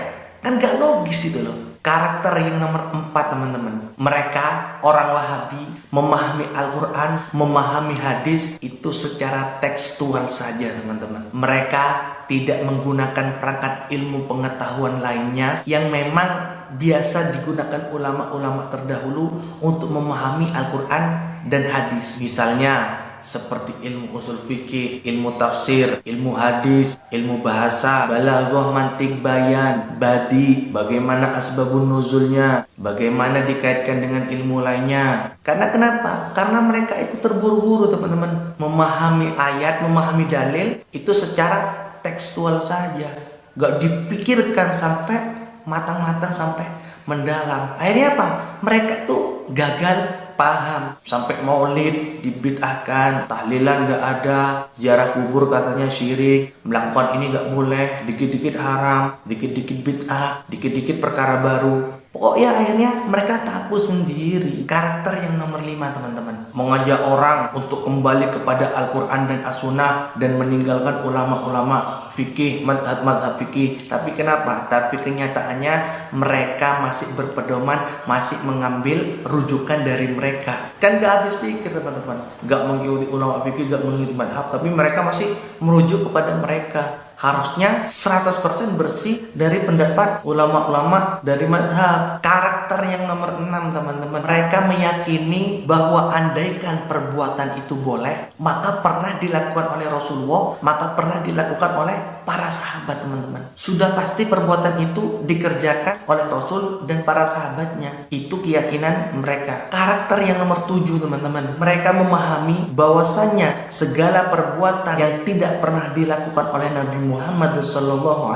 Kan gak logis itu loh. Karakter yang nomor 4 teman-teman, mereka orang Wahabi memahami Al-Quran, memahami hadis itu secara tekstual saja teman-teman. Mereka tidak menggunakan perangkat ilmu pengetahuan lainnya yang memang biasa digunakan ulama-ulama terdahulu untuk memahami Al-Quran dan hadis. Misalnya seperti ilmu usul fikih, ilmu tafsir, ilmu hadis, ilmu bahasa, balaghah, mantik, bayan, badi, bagaimana asbabun nuzulnya, bagaimana dikaitkan dengan ilmu lainnya. Karena kenapa? Karena mereka itu terburu-buru teman-teman, memahami ayat, memahami dalil itu secara tekstual saja, gak dipikirkan sampai matang-matang, sampai mendalam. Akhirnya apa? Mereka itu gagal paham. Sampai maulid dibid'ahkan, tahlilan nggak ada, ziarah kubur katanya syirik, melakukan ini nggak boleh, dikit-dikit haram, dikit-dikit bid'ah, dikit-dikit perkara baru. Pokoknya akhirnya mereka tahu sendiri. Karakter yang nomor 5 teman-teman, mengajak orang untuk kembali kepada Al-Quran dan As-Sunnah dan meninggalkan ulama-ulama fikih, madhab fikih. Tapi kenapa? Tapi kenyataannya mereka masih berpedoman, masih mengambil rujukan dari mereka. Kan gak habis pikir teman-teman, gak mengikuti ulama fikih, gak mengikuti madhab, tapi mereka masih merujuk kepada mereka. Harusnya 100% bersih dari pendapat ulama-ulama dari madhab. Karakter yang nomor 6 teman-teman, mereka meyakini bahwa andaikan perbuatan itu boleh, maka pernah dilakukan oleh Rasulullah, maka pernah dilakukan oleh para sahabat teman-teman. Sudah pasti perbuatan itu dikerjakan oleh Rasul dan para sahabatnya. Itu keyakinan mereka. Karakter yang nomor 7 teman-teman, mereka memahami bahwasannya segala perbuatan yang tidak pernah dilakukan oleh Nabi Muhammad SAW,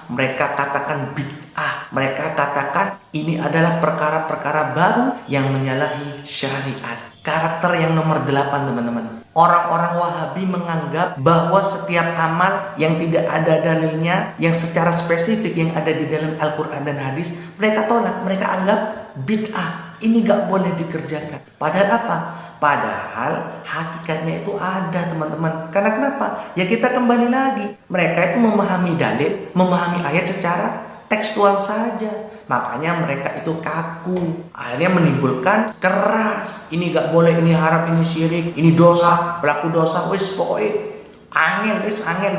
mereka katakan bid'ah. Mereka katakan ini adalah perkara-perkara baru yang menyalahi syariat. Karakter yang nomor 8 teman-teman, orang-orang Wahabi menganggap bahwa setiap amal yang tidak ada dalilnya, yang secara spesifik yang ada di dalam Al-Quran dan hadis, mereka tolak, mereka anggap bid'ah. Ini gak boleh dikerjakan. Padahal apa? Padahal hakikatnya itu ada teman-teman. Karena kenapa? Ya kita kembali lagi, mereka itu memahami dalil, memahami ayat secara tekstual saja. Makanya mereka itu kaku. Akhirnya menimbulkan keras. Ini gak boleh, ini haram, ini syirik, ini dosa, pelaku dosa. Wis pokoknya angel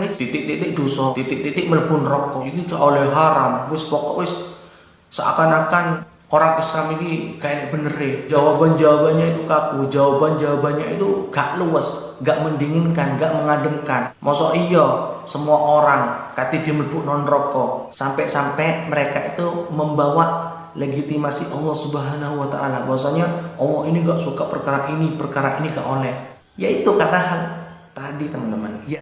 wis titik-titik dosa, titik-titik mlebu neraka. Iki gak oleh haram. Wis pokok wis seakan-akan orang Islam ini kayak bener deh. Jawaban-jawabannya itu kaku, jawaban-jawabannya itu gak luas, gak mendinginkan, gak mengademkan. Masa iya semua orang kati di mlebu neraka, sampai-sampai mereka itu membawa legitimasi Allah Subhanahu wa taala bahwasanya Allah ini gak suka perkara ini gak oleh. Yaitu karena hal tadi teman-teman. Ya.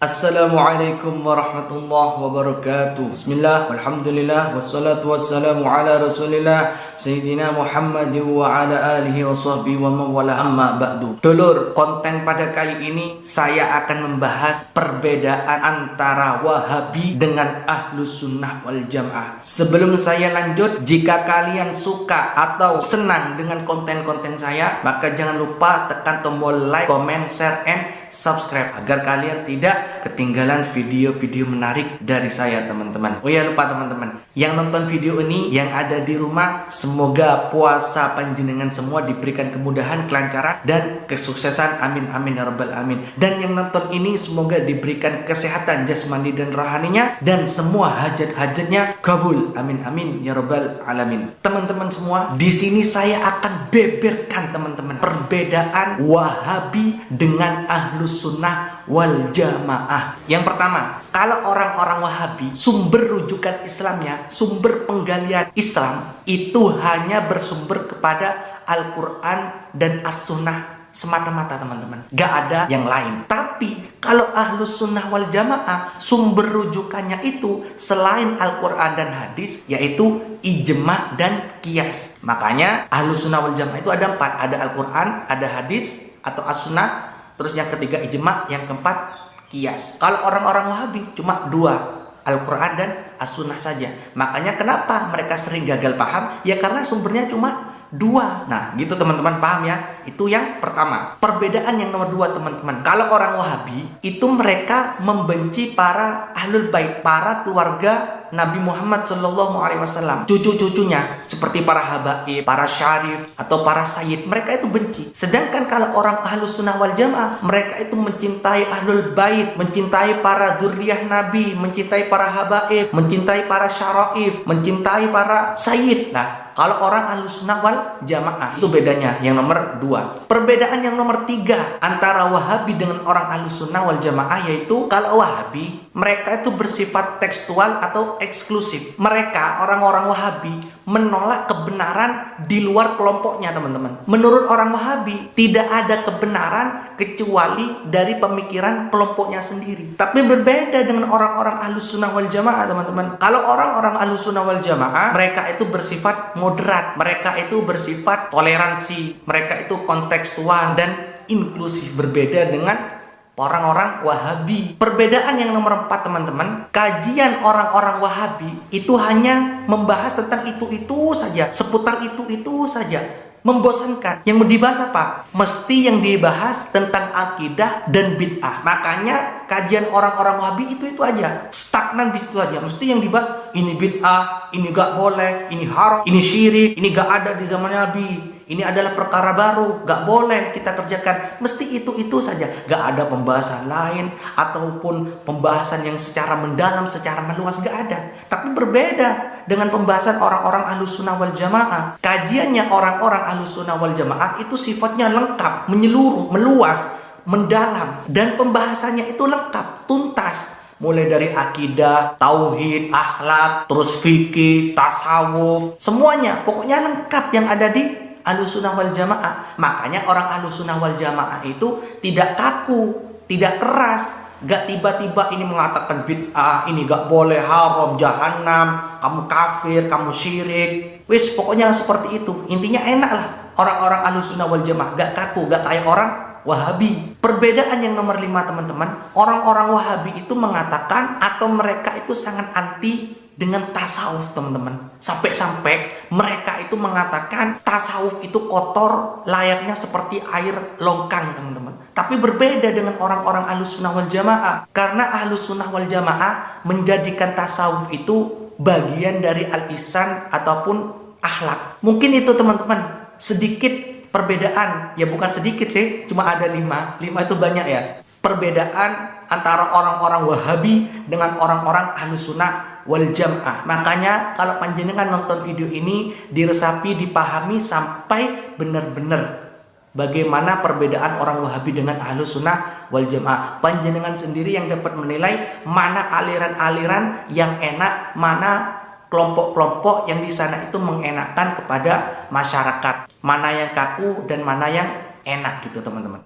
Assalamualaikum warahmatullahi wabarakatuh. Bismillah, walhamdulillah, wassalatu wassalamu ala rasulillah Sayyidina Muhammad wa ala alihi wa sahbihi wa mawala amma ba'du. Dulur, konten pada kali ini saya akan membahas perbedaan antara Wahabi dengan Ahlus Sunnah wal Jamaah. Sebelum saya lanjut, jika kalian suka atau senang dengan konten-konten saya, maka jangan lupa tekan tombol like, comment, share, and subscribe agar kalian tidak ketinggalan video-video menarik dari saya teman-teman. Oh ya, lupa teman-teman, yang nonton video ini, yang ada di rumah, semoga puasa panjenengan semua diberikan kemudahan, kelancaran, dan kesuksesan. Amin amin ya rabbal alamin. Dan yang nonton ini semoga diberikan kesehatan jasmani dan rohaninya, dan semua hajat-hajatnya kabul. Amin amin ya rabbal alamin. Teman-teman semua, di sini saya akan beberkan teman-teman perbedaan Wahabi dengan Ahlus Sunnah wal Jamaah. Yang pertama, kalau orang-orang Wahabi, sumber rujukan Islamnya, sumber penggalian Islam itu hanya bersumber kepada Al-Quran dan As-Sunnah semata-mata teman-teman, gak ada yang lain. Tapi kalau Ahlus Sunnah wal Jamaah, sumber rujukannya itu selain Al-Quran dan hadis, yaitu ijma dan qiyas. Makanya Ahlus Sunnah wal Jamaah itu ada 4, ada Al-Quran, ada hadis atau As-Sunnah, terus yang ketiga ijma, yang keempat qiyas. Kalau orang-orang Wahabi cuma 2, Al-Quran dan As-Sunnah saja. Makanya kenapa mereka sering gagal paham? Ya karena sumbernya cuma 2. Nah gitu teman-teman, paham ya? Itu yang pertama. Perbedaan yang nomor 2 teman-teman, kalau orang Wahabi itu mereka membenci para Ahlul Bait, para keluarga Nabi Muhammad SAW, cucu-cucunya seperti para habaib, para syarif, atau para sayyid, mereka itu benci. Sedangkan kalau orang Ahlus Sunnah wal Jamaah, mereka itu mencintai Ahlul Bait, mencintai para dzurriyyah Nabi, mencintai para habaib, mencintai para syaraif, mencintai para sayyid. Nah, kalau orang Ahlus Sunnah wal Jamaah, itu bedanya yang nomor 2. Perbedaan yang nomor 3 antara Wahabi dengan orang Ahlus Sunnah wal Jamaah, yaitu kalau Wahabi, mereka itu bersifat tekstual atau eksklusif. Mereka, orang-orang Wahabi, menolak kebenaran di luar kelompoknya, teman-teman. Menurut orang Wahabi, tidak ada kebenaran kecuali dari pemikiran kelompoknya sendiri. Tapi berbeda dengan orang-orang Ahlus Sunnah wal Jamaah, teman-teman. Kalau orang-orang Ahlus Sunnah wal Jamaah, mereka itu bersifat moderat, mereka itu bersifat toleransi, mereka itu kontekstual dan inklusif, berbeda dengan orang-orang Wahabi. Perbedaan yang nomor 4, teman-teman, kajian orang-orang Wahabi itu hanya membahas tentang itu-itu saja, seputar itu-itu saja. Membosankan. Yang mau dibahas apa? Mesti yang dibahas tentang akidah dan bid'ah. Makanya kajian orang-orang Wahabi itu aja, stagnan di situ aja. Mesti yang dibahas ini bid'ah, ini gak boleh, ini haram, ini syirik, ini gak ada di zaman Nabi, ini adalah perkara baru, gak boleh kita kerjakan. Mesti itu saja, gak ada pembahasan lain ataupun pembahasan yang secara mendalam, secara meluas, gak ada. Tapi berbeda dengan pembahasan orang-orang Ahlus Sunnah wal Jamaah. Kajiannya orang-orang Ahlus Sunnah wal Jamaah itu sifatnya lengkap, menyeluruh, meluas, mendalam, dan pembahasannya itu lengkap, tuntas. Mulai dari akidah, tauhid, akhlak, terus fikih, tasawuf, semuanya pokoknya lengkap yang ada di Ahlus Sunnah wal Jamaah. Makanya orang Ahlus Sunnah wal Jamaah itu tidak kaku, tidak keras. Gak tiba-tiba ini mengatakan bid'ah, ini gak boleh, haram, jahanam, kamu kafir, kamu syirik. Wis, pokoknya seperti itu. Intinya enak lah orang-orang Ahlus Sunnah wal Jamaah, gak kaku, gak kayak orang Wahabi. Perbedaan yang nomor 5, teman-teman, orang-orang Wahabi itu mengatakan atau mereka itu sangat anti dengan tasawuf, teman-teman. Sampai-sampai mereka itu mengatakan tasawuf itu kotor, layaknya seperti air longkang, teman-teman. Tapi berbeda dengan orang-orang Ahlus Sunnah wal Jamaah. Karena Ahlus Sunnah wal Jamaah menjadikan tasawuf itu bagian dari al-ihsan ataupun akhlak. Mungkin itu, teman-teman, sedikit perbedaan. Ya bukan sedikit sih, cuma ada 5 itu banyak ya. Perbedaan antara orang-orang Wahabi dengan orang-orang Ahlus Sunnah wal Jamaah. Makanya kalau panjenengan nonton video ini, diresapi, dipahami sampai benar-benar bagaimana perbedaan orang Wahabi dengan Ahlus Sunnah wal Jamaah. Panjenengan sendiri yang dapat menilai mana aliran-aliran yang enak, mana kelompok-kelompok yang di sana itu mengenakkan kepada masyarakat, mana yang kaku dan mana yang enak gitu, teman-teman.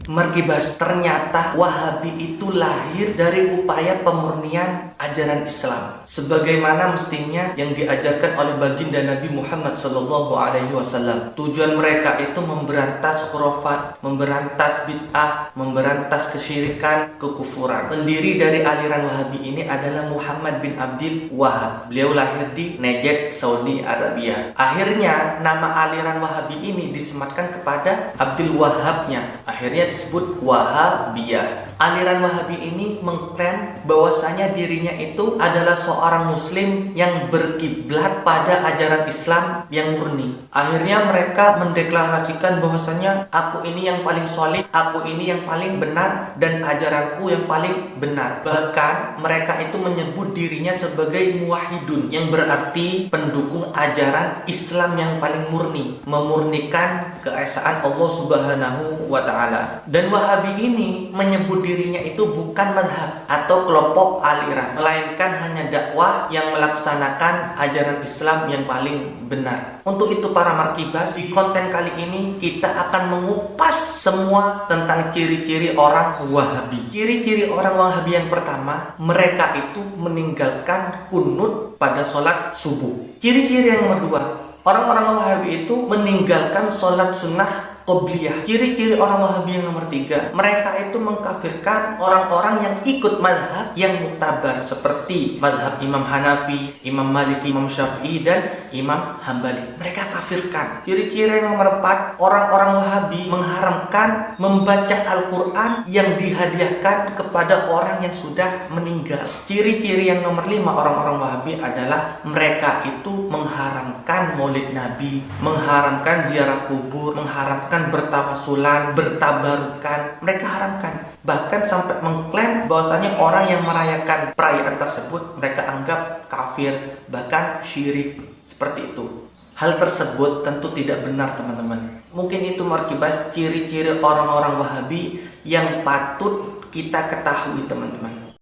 Mergibas, ternyata Wahabi itu lahir dari upaya pemurnian ajaran Islam sebagaimana mestinya yang diajarkan oleh baginda Nabi Muhammad SAW. Tujuan mereka itu memberantas khurafat, memberantas bid'ah, memberantas kesyirikan, kekufuran. Pendiri dari aliran Wahabi ini adalah Muhammad bin Abdul Wahab. Beliau lahir di Najd, Saudi Arabia. Akhirnya nama aliran Wahabi ini disematkan kepada Abdul Wahabnya. Akhirnya disebut Wahabiyah. Aliran Wahabi ini mengklaim bahwasanya dirinya itu adalah seorang muslim yang berkiblat pada ajaran Islam yang murni. Akhirnya mereka mendeklarasikan bahwasanya aku ini yang paling solid, aku ini yang paling benar, dan ajaranku yang paling benar. Bahkan mereka itu menyebut dirinya sebagai muwahhidun, yang berarti pendukung ajaran Islam yang paling murni, memurnikan keesaan Allah Subhanahu wa Ta'ala. Dan Wahabi ini menyebut dirinya itu bukan madhab atau kelompok aliran, melainkan hanya dakwah yang melaksanakan ajaran Islam yang paling benar. Untuk itu para markibas, di konten kali ini kita akan mengupas semua tentang ciri-ciri orang Wahabi. Ciri-ciri orang Wahabi yang pertama, mereka itu meninggalkan kunut pada sholat subuh. Ciri-ciri yang kedua, orang-orang Wahabi itu meninggalkan sholat sunnah qobliyah. Ciri-ciri orang Wahabi yang nomor 3, mereka itu mengkafirkan orang-orang yang ikut madhab yang muktabar seperti madhab Imam Hanafi, Imam Maliki, Imam Syafi'i, dan Imam Hambali. Mereka kafirkan. Ciri-ciri yang nomor 4, orang-orang Wahabi mengharamkan membaca Al-Quran yang dihadiahkan kepada orang yang sudah meninggal. Ciri-ciri yang nomor 5 orang-orang Wahabi adalah mereka itu mengharamkan maulid Nabi, mengharamkan ziarah kubur, mengharamkan bertawasulan, bertabarukan. Mereka haramkan. Bahkan sampai mengklaim bahwasanya orang yang merayakan perayaan tersebut mereka anggap kafir, bahkan syirik. Seperti itu. Hal tersebut tentu tidak benar, teman-teman. Mungkin itu markibas ciri-ciri orang-orang Wahabi yang patut kita ketahui, teman-teman.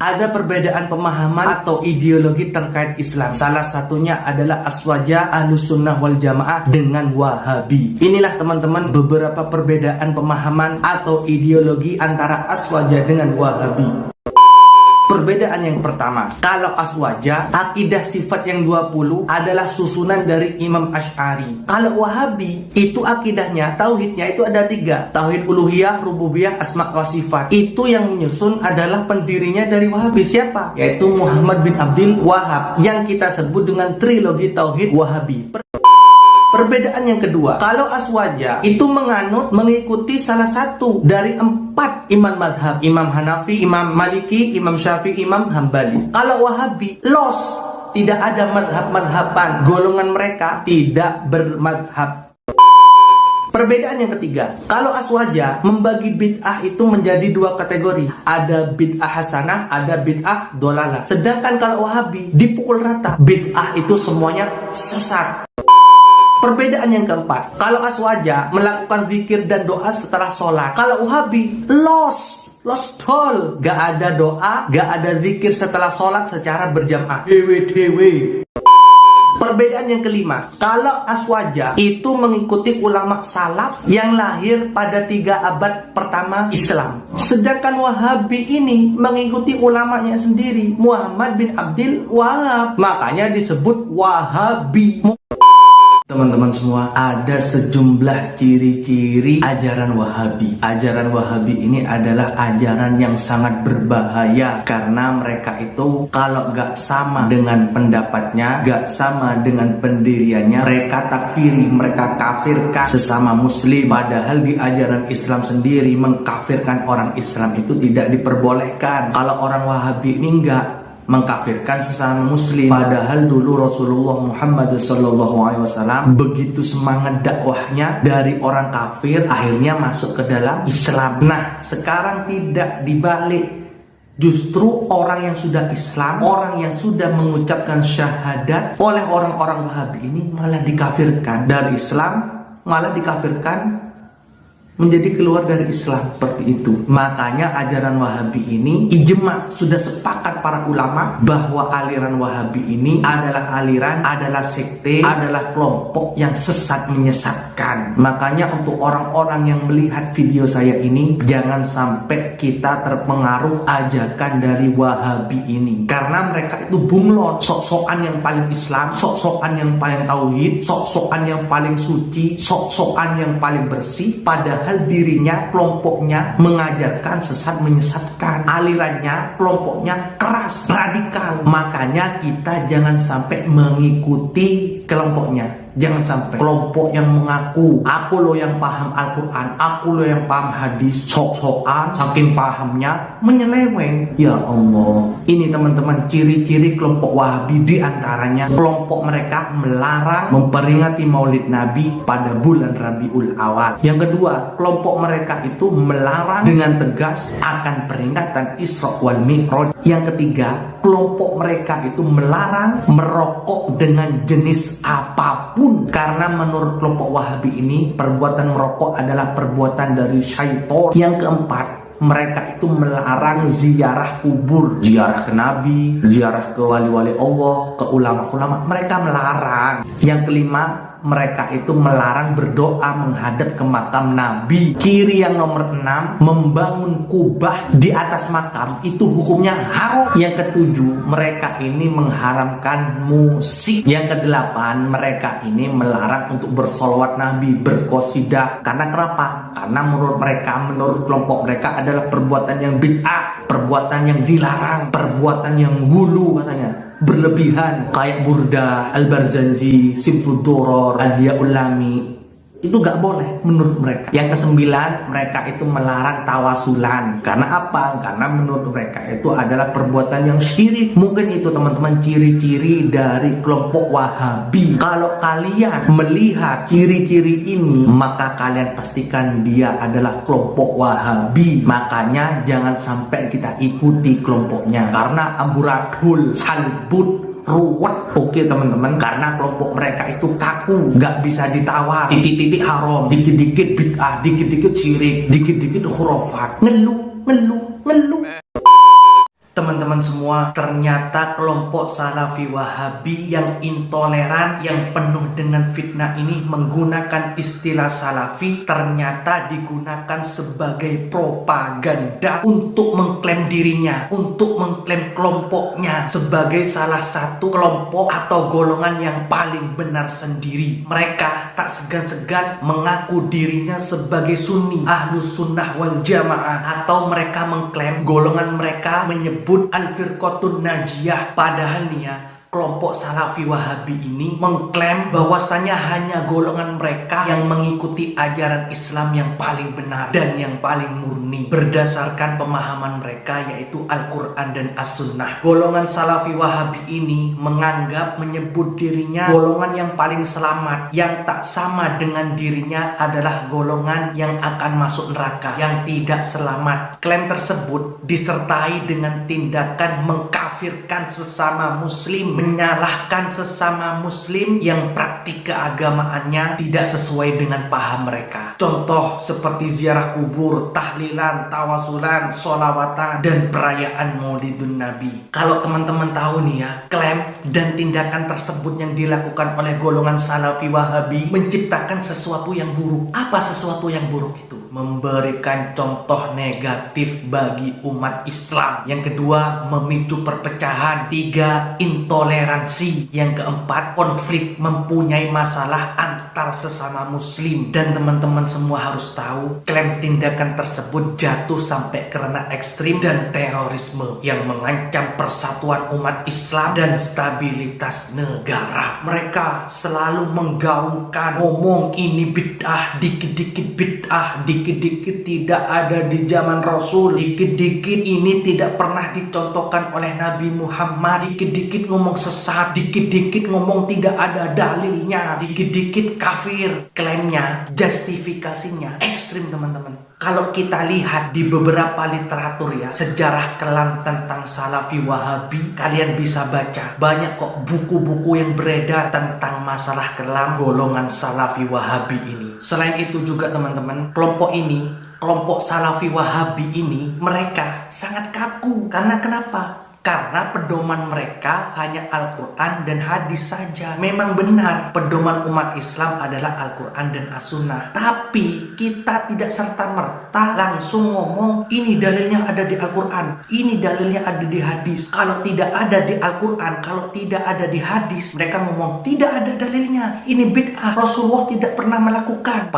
Ada perbedaan pemahaman atau ideologi terkait Islam. Salah satunya adalah aswaja Ahlus Sunnah wal Jamaah dengan Wahabi. Inilah teman-teman beberapa perbedaan pemahaman atau ideologi antara aswaja dengan Wahabi. Perbedaan yang pertama, kalau aswaja, akidah sifat yang 20 adalah susunan dari Imam Asy'ari. Kalau Wahabi, itu akidahnya, tauhidnya itu ada 3. Tauhid uluhiyah, rububiyah, asma wa sifat. Itu yang menyusun adalah pendirinya dari Wahabi. Siapa? Yaitu Muhammad bin Abdul Wahab, yang kita sebut dengan trilogi tauhid Wahabi. Perbedaan yang kedua, kalau aswaja itu mengikuti salah satu dari 4 imam madhab, Imam Hanafi, Imam Maliki, Imam Syafi'i, Imam Hambali. Kalau Wahabi, tidak ada madhab-madhaban, golongan mereka tidak bermadhab. Perbedaan yang ketiga, kalau aswaja membagi bid'ah itu menjadi 2 kategori. Ada bid'ah hasanah, ada bid'ah dolalah. Sedangkan kalau Wahabi dipukul rata, bid'ah itu semuanya sesat. Perbedaan yang keempat, kalau aswaja melakukan zikir dan doa setelah sholat. Kalau Wahabi, lost tol. Gak ada doa, gak ada zikir setelah sholat secara berjamaah. Dewe. Perbedaan yang kelima, kalau aswaja itu mengikuti ulama salaf yang lahir pada 3 abad pertama Islam. Sedangkan Wahabi ini mengikuti ulamanya sendiri, Muhammad bin Abdul Wahab. Makanya disebut Wahabi. Teman-teman semua, ada sejumlah ciri-ciri ajaran Wahabi. Ajaran Wahabi ini adalah ajaran yang sangat berbahaya, karena mereka itu kalau gak sama dengan pendapatnya, gak sama dengan pendiriannya, mereka takfiri, mereka kafirkan sesama muslim. Padahal di ajaran Islam sendiri mengkafirkan orang Islam itu tidak diperbolehkan. Kalau orang Wahabi ini enggak mengkafirkan sesama muslim. Padahal dulu Rasulullah Muhammad SAW begitu semangat dakwahnya, dari orang kafir akhirnya masuk ke dalam Islam. Nah, sekarang tidak, dibalik. Justru orang yang sudah Islam, orang yang sudah mengucapkan syahadat, oleh orang-orang Wahabi ini malah dikafirkan. Dari Islam malah dikafirkan, menjadi keluar dari Islam, seperti itu. Makanya ajaran Wahabi ini ijma, sudah sepakat para ulama bahwa aliran Wahabi ini adalah sekte, adalah kelompok yang sesat menyesatkan. Makanya untuk orang-orang yang melihat video saya ini, jangan sampai kita terpengaruh ajakan dari Wahabi ini, karena mereka itu bunglon, sok-sokan yang paling Islam, sok-sokan yang paling tauhid, sok-sokan yang paling suci, sok-sokan yang paling bersih. Padahal dirinya, kelompoknya mengajarkan sesat menyesatkan. Alirannya, kelompoknya keras, radikal. Makanya kita jangan sampai mengikuti kelompoknya. Jangan sampai kelompok yang mengaku aku loh yang paham Al-Quran, aku loh yang paham hadis, sok-sokan, saking pahamnya menyeleweng. Ya Allah, ini teman-teman ciri-ciri kelompok Wahabi. Di antaranya kelompok mereka melarang memperingati Maulid Nabi pada bulan Rabiul Awal. Yang kedua, kelompok mereka itu melarang dengan tegas akan peringatan Isra wal Mi'raj. Yang ketiga, kelompok mereka itu melarang merokok dengan jenis apapun, karena menurut kelompok Wahabi ini perbuatan merokok adalah perbuatan dari syaitan. Yang keempat, mereka itu melarang ziarah kubur, ziarah ke Nabi, ziarah ke wali-wali Allah, ke ulama-ulama. Mereka melarang. Yang kelima, mereka itu melarang berdoa menghadap ke makam Nabi. Ciri yang nomor 6, membangun kubah di atas makam itu hukumnya haram. Yang ketujuh, mereka ini mengharamkan musik. Yang kedelapan, mereka ini melarang untuk bersolawat Nabi, berqosidah. Karena kenapa? Karena menurut kelompok mereka adalah perbuatan yang bid'ah, perbuatan yang dilarang, perbuatan yang gulu katanya, berlebihan. Kayak Burda, Al-Barzanji, Simtud Duror, Al-Diyaul Lami, itu gak boleh menurut mereka. Yang kesembilan, mereka itu melarang tawasulan. Karena apa? Karena menurut mereka itu adalah perbuatan yang syirik. Mungkin itu teman-teman ciri-ciri dari kelompok Wahabi. Kalau kalian melihat ciri-ciri ini, maka kalian pastikan dia adalah kelompok Wahabi. Makanya jangan sampai kita ikuti kelompoknya, karena amburadul, salbut, ruwet. Oke teman-teman, karena kelompok mereka itu kaku, gak bisa ditawar. Titik-titik haram, dikit-dikit bid'ah, dikit-dikit syirik, dikit-dikit khurafat, ngeluh. Teman-teman semua, ternyata kelompok Salafi Wahabi yang intoleran, yang penuh dengan fitnah ini menggunakan istilah Salafi ternyata digunakan sebagai propaganda untuk mengklaim dirinya, untuk mengklaim kelompoknya sebagai salah satu kelompok atau golongan yang paling benar sendiri. Mereka tak segan-segan mengaku dirinya sebagai Sunni, Ahlus Sunnah wal Jamaah, atau mereka mengklaim golongan mereka menyebut Al-Firqatun Najiyah. Padahal nih ya, kelompok Salafi Wahabi ini mengklaim bahwasanya hanya golongan mereka yang mengikuti ajaran Islam yang paling benar dan yang paling murni berdasarkan pemahaman mereka, yaitu Al-Quran dan As-Sunnah. Golongan Salafi Wahabi ini menganggap menyebut dirinya golongan yang paling selamat, yang tak sama dengan dirinya adalah golongan yang akan masuk neraka, yang tidak selamat. Klaim tersebut disertai dengan tindakan mengkafirkan sesama muslim, menyalahkan sesama muslim yang praktik keagamaannya tidak sesuai dengan paham mereka. Contoh seperti ziarah kubur, tahlilan, tawasulan, sholawatan, dan perayaan Maulidun Nabi. Kalau teman-teman tahu nih ya, klaim dan tindakan tersebut yang dilakukan oleh golongan Salafi Wahabi menciptakan sesuatu yang buruk. Apa sesuatu yang buruk itu? Memberikan contoh negatif bagi umat Islam. Yang kedua, memicu perpecahan. Tiga, intoleransi. Yang keempat, konflik, mempunyai masalah antar sesama muslim. Dan teman-teman semua harus tahu, klaim tindakan tersebut jatuh sampai ke ranah ekstrim dan terorisme yang mengancam persatuan umat Islam dan stabilitas negara. Mereka selalu menggaungkan, ngomong ini bid'ah, dikit-dikit bid'ah, dikit-dikit tidak ada di zaman Rasul, dikit-dikit ini tidak pernah dicontohkan oleh Nabi Muhammad, dikit-dikit ngomong sesat, dikit-dikit ngomong tidak ada dalilnya, dikit-dikit kafir. Klaimnya, justifikasinya ekstrim teman-teman. Kalau kita lihat di beberapa literatur ya, sejarah kelam tentang Salafi Wahabi, kalian bisa baca banyak kok buku-buku yang beredar tentang masalah kelam golongan Salafi Wahabi ini. Selain itu juga teman-teman, kelompok Salafi Wahabi ini mereka sangat kaku. Karena kenapa? Karena pedoman mereka hanya Al-Quran dan hadis saja. Memang benar, pedoman umat Islam adalah Al-Quran dan As-Sunnah. Tapi kita tidak serta-merta langsung ngomong ini dalilnya ada di Al-Quran, ini dalilnya ada di hadis. Kalau tidak ada di Al-Quran, kalau tidak ada di hadis, mereka ngomong tidak ada dalilnya, ini bid'ah, Rasulullah tidak pernah melakukan.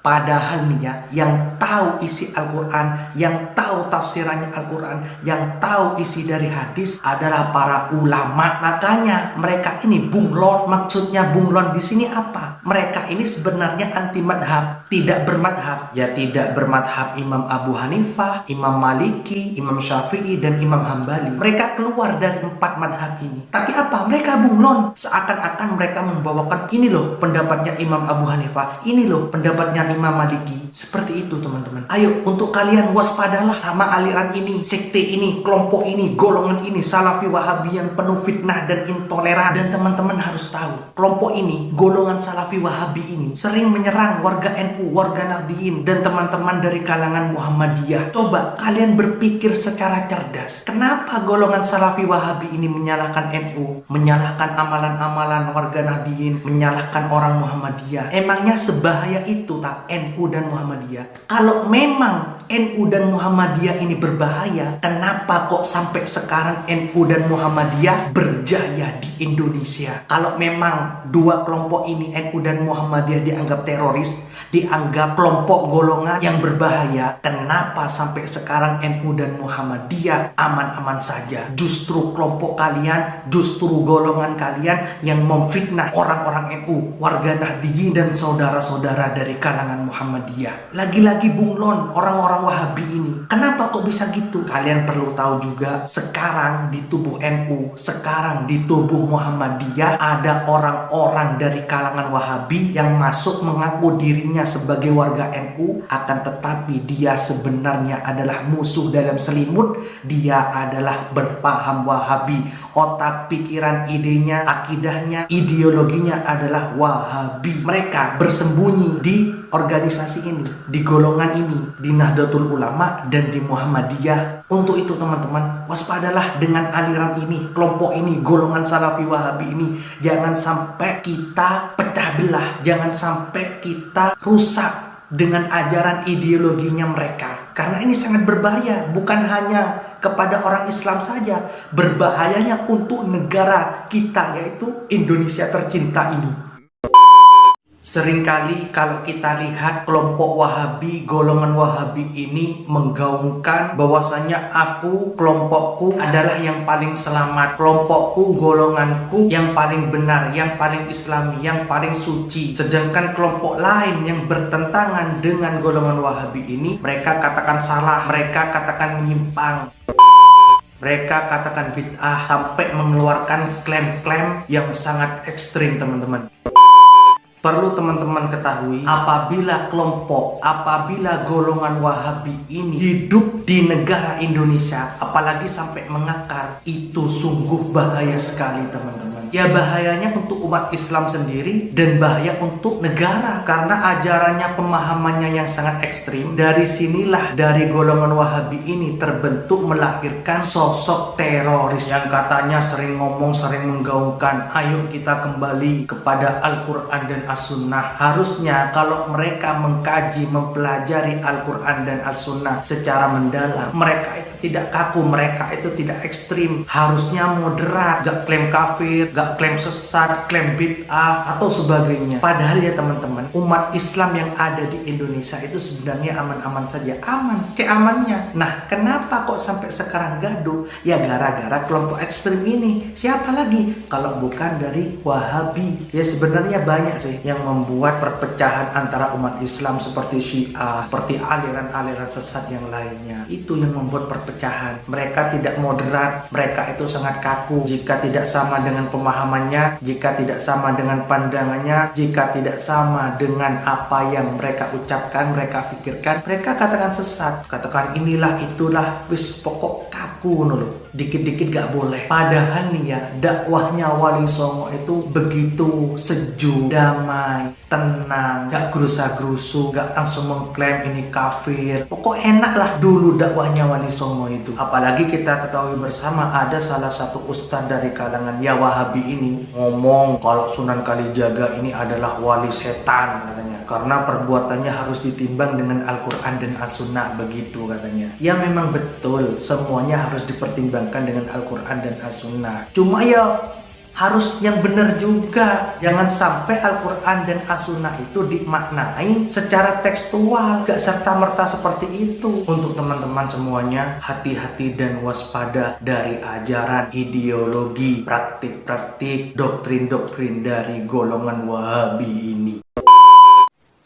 Padahal nih ya, yang tahu isi Al-Quran, yang tahu tafsirannya Al-Quran, yang tahu isi dari hadis adalah para ulama. Makanya mereka ini bunglon. Maksudnya bunglon di sini apa? Mereka ini sebenarnya anti madhab, tidak bermadhab. Ya tidak bermadhab Imam Abu Hanifah, Imam Maliki, Imam Syafi'i, dan Imam Hambali. Mereka keluar dari 4 madhab ini. Tapi apa? Mereka bunglon. Seakan-akan mereka membawakan ini loh pendapatnya Imam Abu Hanifah, ini loh pendapatnya Imam Maliki. Seperti itu teman-teman. Ayo untuk kalian waspadalah sama aliran ini, sekte ini, kelompok ini, golongan ini, Salafi Wahabi yang penuh fitnah dan intoleran. Dan teman-teman harus tahu, kelompok ini, golongan Salafi Wahabi ini sering menyerang warga NU, warga Nahdliyin, dan teman-teman dari kalangan Muhammadiyah. Coba kalian berpikir secara cerdas. Kenapa golongan Salafi Wahabi ini menyalahkan NU, menyalahkan amalan-amalan warga Nahdliyin, menyalahkan orang Muhammadiyah? Emangnya sebahaya itu tak NU dan Muhammadiyah? Kalau memang NU dan Muhammadiyah ini berbahaya, kenapa kok sampai sekarang NU dan Muhammadiyah berjaya di Indonesia? Kalau memang dua kelompok ini, NU dan Muhammadiyah, dianggap teroris, dianggap kelompok golongan yang berbahaya, kenapa sampai sekarang NU dan Muhammadiyah aman-aman saja? Justru kelompok kalian, justru golongan kalian yang memfitnah orang-orang NU, warga Nahdliyin, dan saudara-saudara dari kalangan Muhammadiyah. Lagi-lagi bunglon orang-orang Wahabi ini. Kenapa kok bisa gitu? Kalian perlu tahu juga, sekarang di tubuh NU, sekarang di tubuh Muhammadiyah ada orang-orang dari kalangan Wahabi yang masuk mengaku dirinya sebagai warga NU, akan tetapi dia sebenarnya adalah musuh dalam selimut. Dia adalah berpaham Wahabi. Otak, pikiran, idenya, akidahnya, ideologinya adalah Wahabi. Mereka bersembunyi di organisasi ini, di golongan ini, di Nahdlatul Ulama dan di Muhammadiyah. Untuk itu teman-teman, waspadalah dengan aliran ini, kelompok ini, golongan Salafi Wahabi ini. Jangan sampai kita pecah belah, jangan sampai kita rusak dengan ajaran ideologinya mereka. Karena ini sangat berbahaya, bukan hanya kepada orang Islam saja, berbahayanya untuk negara kita, yaitu Indonesia tercinta ini. Seringkali kalau kita lihat kelompok Wahabi, golongan Wahabi ini menggaungkan bahwasanya aku, kelompokku adalah yang paling selamat, kelompokku, golonganku yang paling benar, yang paling islami, yang paling suci. Sedangkan kelompok lain yang bertentangan dengan golongan Wahabi ini, mereka katakan salah, mereka katakan menyimpang, mereka katakan bid'ah, sampai mengeluarkan klaim-klaim yang sangat ekstrim, teman-teman. Perlu teman-teman ketahui, apabila golongan Wahabi ini hidup di negara Indonesia, apalagi sampai mengakar, itu sungguh bahaya sekali, teman-teman. Ya, bahayanya untuk umat Islam sendiri dan bahaya untuk negara, karena ajarannya, pemahamannya yang sangat ekstrim. Dari sinilah, dari golongan Wahabi ini terbentuk, melahirkan sosok teroris yang katanya sering ngomong, sering menggaungkan, ayo kita kembali kepada Al-Quran dan As-Sunnah. Harusnya kalau mereka mengkaji, mempelajari Al-Quran dan As-Sunnah secara mendalam, mereka itu tidak kaku, mereka itu tidak ekstrim. Harusnya moderat, gak klaim kafir, gak klaim sesat, klaim bid'ah atau sebagainya. Padahal ya teman-teman, umat Islam yang ada di Indonesia itu sebenarnya aman-aman saja. Aman, amannya. Nah, kenapa kok sampai sekarang gaduh? Ya gara-gara kelompok ekstrim ini. Siapa lagi kalau bukan dari Wahabi? Ya sebenarnya banyak sih yang membuat perpecahan antara umat Islam, seperti Syiah, seperti aliran-aliran sesat yang lainnya. Itu yang membuat perpecahan. Mereka tidak moderat, mereka itu sangat kaku. Jika tidak sama dengan pemahamannya, jika tidak sama dengan pandangannya, jika tidak sama dengan apa yang mereka ucapkan, mereka pikirkan, mereka katakan sesat, katakan inilah itulah, wis pokok kaku nulu, dikit-dikit gak boleh. Padahal nih ya, dakwahnya Wali Songo itu begitu sejuk, damai, tenang, gak gerusa-gerusu, gak langsung mengklaim ini kafir. Pokok enak lah dulu dakwahnya Wali Songo itu. Apalagi kita ketahui bersama, ada salah satu ustadz dari kalangan ya Wahabi ini ngomong kalau Sunan Kalijaga ini adalah wali setan katanya, karena perbuatannya harus ditimbang dengan Al-Quran dan As-Sunnah, begitu katanya. Ya memang betul, semuanya harus dipertimbangkan dengan Al-Quran dan As-Sunnah. Cuma ya harus yang benar juga. Jangan sampai Al-Quran dan As-Sunnah itu dimaknai secara tekstual, gak serta-merta seperti itu. Untuk teman-teman semuanya, hati-hati dan waspada dari ajaran, ideologi, praktik-praktik, doktrin-doktrin dari golongan Wahabi ini.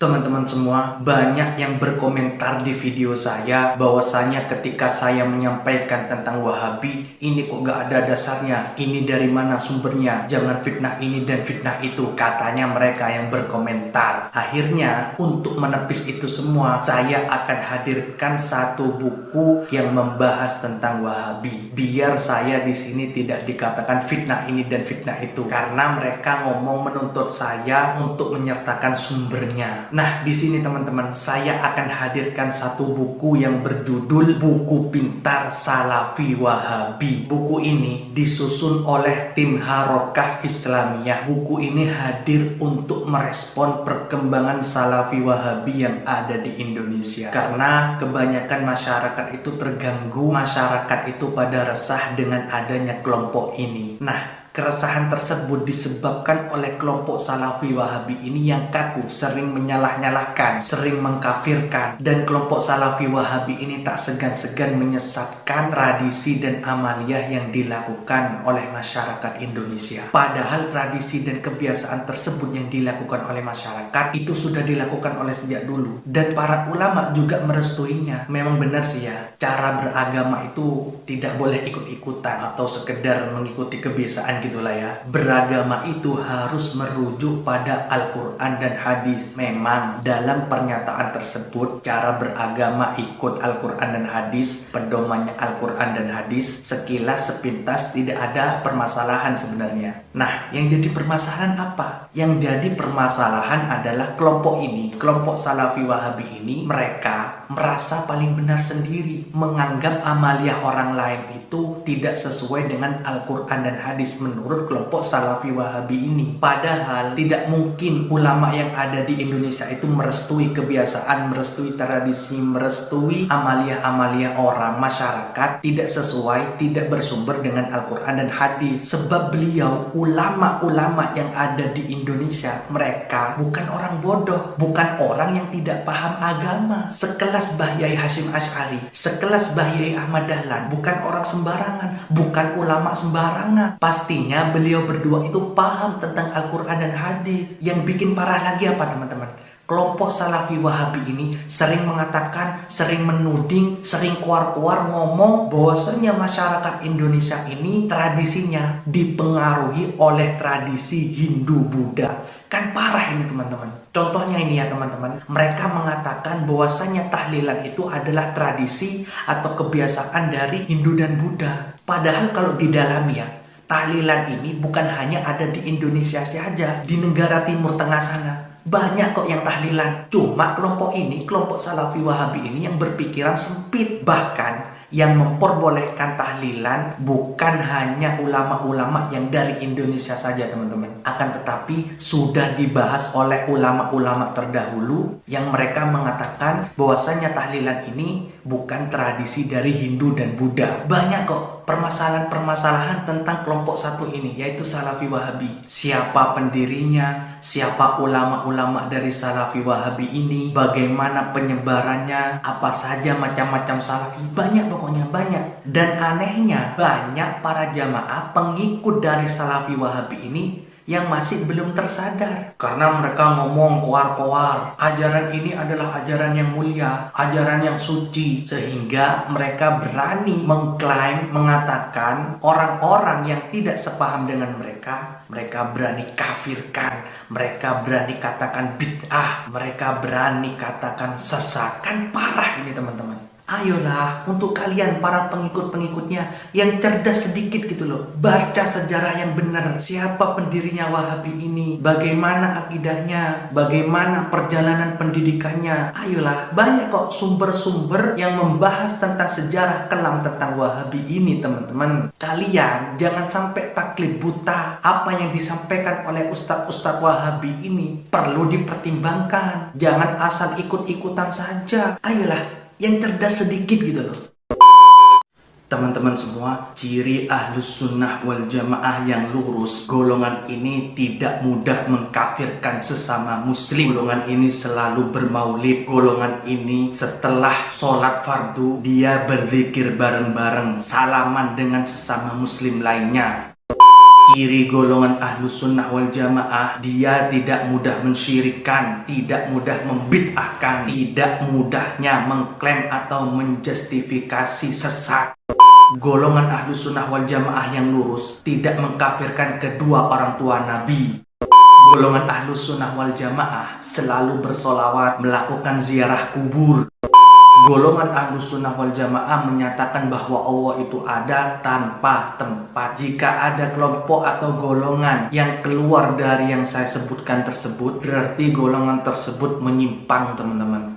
Teman-teman semua, banyak yang berkomentar di video saya bahwasanya ketika saya menyampaikan tentang Wahabi, ini kok gak ada dasarnya, ini dari mana sumbernya, jangan fitnah ini dan fitnah itu, katanya mereka yang berkomentar. Akhirnya, untuk menepis itu semua, saya akan hadirkan satu buku yang membahas tentang Wahabi, biar saya di sini tidak dikatakan fitnah ini dan fitnah itu, karena mereka ngomong menuntut saya untuk menyertakan sumbernya. Nah, di sini teman-teman, saya akan hadirkan satu buku yang berjudul Buku Pintar Salafi Wahabi. Buku ini disusun oleh tim Harokah Islamiyah. Buku ini hadir untuk merespon perkembangan Salafi Wahabi yang ada di Indonesia. Karena kebanyakan masyarakat itu terganggu, masyarakat itu pada resah dengan adanya kelompok ini. Nah, keresahan tersebut disebabkan oleh kelompok Salafi Wahabi ini yang kaku, sering menyalah-nyalahkan, sering mengkafirkan. Dan kelompok Salafi Wahabi ini tak segan-segan menyesatkan tradisi dan amaliyah yang dilakukan oleh masyarakat Indonesia. Padahal tradisi dan kebiasaan tersebut yang dilakukan oleh masyarakat itu sudah dilakukan oleh sejak dulu. Dan para ulama juga merestuinya. Memang benar sih ya, cara beragama itu tidak boleh ikut-ikutan atau sekedar mengikuti kebiasaan gitulah ya. Beragama itu harus merujuk pada Al-Quran dan hadis. Memang dalam pernyataan tersebut cara beragama ikut Al-Quran dan hadis, pedomannya Al-Quran dan hadis, sekilas sepintas tidak ada permasalahan sebenarnya. Nah, yang jadi permasalahan apa? Yang jadi permasalahan adalah kelompok ini, kelompok Salafi Wahabi ini, mereka merasa paling benar sendiri, menganggap amaliyah orang lain itu tidak sesuai dengan Al-Quran dan hadis menurut kelompok Salafi Wahabi ini. Padahal tidak mungkin ulama yang ada di Indonesia itu merestui kebiasaan, merestui tradisi, merestui amaliyah-amaliyah orang, masyarakat tidak sesuai, tidak bersumber dengan Al-Quran dan hadis. Sebab beliau, ulama-ulama yang ada di Indonesia, mereka bukan orang bodoh, bukan orang yang tidak paham agama. Sekelas Mbah Yai Hasyim Asy'ari, sekelas Mbah Yai Ahmad Dahlan, bukan orang sembarangan, bukan ulama sembarangan. Pastinya beliau berdua itu paham tentang Al-Quran dan hadis. Yang bikin parah lagi apa teman-teman? Kelompok Salafi Wahabi ini sering mengatakan, sering menuding, sering keluar-keluar ngomong bahwasanya masyarakat Indonesia ini tradisinya dipengaruhi oleh tradisi Hindu-Buddha. Kan parah ini teman-teman. Contohnya ini ya teman-teman. Mereka mengatakan bahwasanya tahlilan itu adalah tradisi atau kebiasaan dari Hindu dan Buddha. Padahal kalau didalami ya, tahlilan ini bukan hanya ada di Indonesia saja, di negara Timur Tengah sana. Banyak kok yang tahlilan. Cuma kelompok ini, kelompok Salafi Wahabi ini yang berpikiran sempit. Bahkan yang memperbolehkan tahlilan bukan hanya ulama-ulama yang dari Indonesia saja teman-teman. Akan tetapi sudah dibahas oleh ulama-ulama terdahulu yang mereka mengatakan bahwasanya tahlilan ini bukan tradisi dari Hindu dan Buddha. Banyak kok permasalahan-permasalahan tentang kelompok satu ini, yaitu Salafi Wahabi. Siapa pendirinya, siapa ulama-ulama dari Salafi Wahabi ini, bagaimana penyebarannya, apa saja macam-macam Salafi, banyak pokoknya banyak. Dan anehnya banyak para jamaah pengikut dari Salafi Wahabi ini yang masih belum tersadar. Karena mereka ngomong koar-koar, ajaran ini adalah ajaran yang mulia, ajaran yang suci. Sehingga mereka berani mengklaim, mengatakan orang-orang yang tidak sepaham dengan mereka, mereka berani kafirkan, mereka berani katakan bid'ah, mereka berani katakan sesat. Kan parah ini teman-teman. Ayolah, untuk kalian para pengikut-pengikutnya yang cerdas sedikit gitu loh, baca sejarah yang benar. Siapa pendirinya Wahabi ini, bagaimana akidahnya, bagaimana perjalanan pendidikannya. Ayolah, banyak kok sumber-sumber yang membahas tentang sejarah kelam tentang Wahabi ini teman-teman. Kalian jangan sampai taklid buta. Apa yang disampaikan oleh ustadz-ustadz Wahabi ini perlu dipertimbangkan. Jangan asal ikut-ikutan saja. Ayolah, yang cerdas sedikit gitu loh. Teman-teman semua, ciri Ahlus Sunnah wal Jamaah yang lurus, golongan ini tidak mudah mengkafirkan sesama muslim. Golongan ini selalu bermaulid. Golongan ini setelah sholat fardu, dia berzikir bareng-bareng, salaman dengan sesama muslim lainnya. Ciri golongan Ahlus Sunnah wal Jamaah, dia tidak mudah mensyirikkan, tidak mudah membid'ahkan, tidak mudahnya mengklaim atau menjustifikasi sesat. Golongan Ahlus Sunnah wal Jamaah yang lurus tidak mengkafirkan kedua orang tua Nabi. Golongan Ahlus Sunnah wal Jamaah selalu bersolawat, melakukan ziarah kubur. Golongan Ahlus Sunnah wal Jamaah menyatakan bahwa Allah itu ada tanpa tempat. Jika ada kelompok atau golongan yang keluar dari yang saya sebutkan tersebut, berarti golongan tersebut menyimpang teman-teman.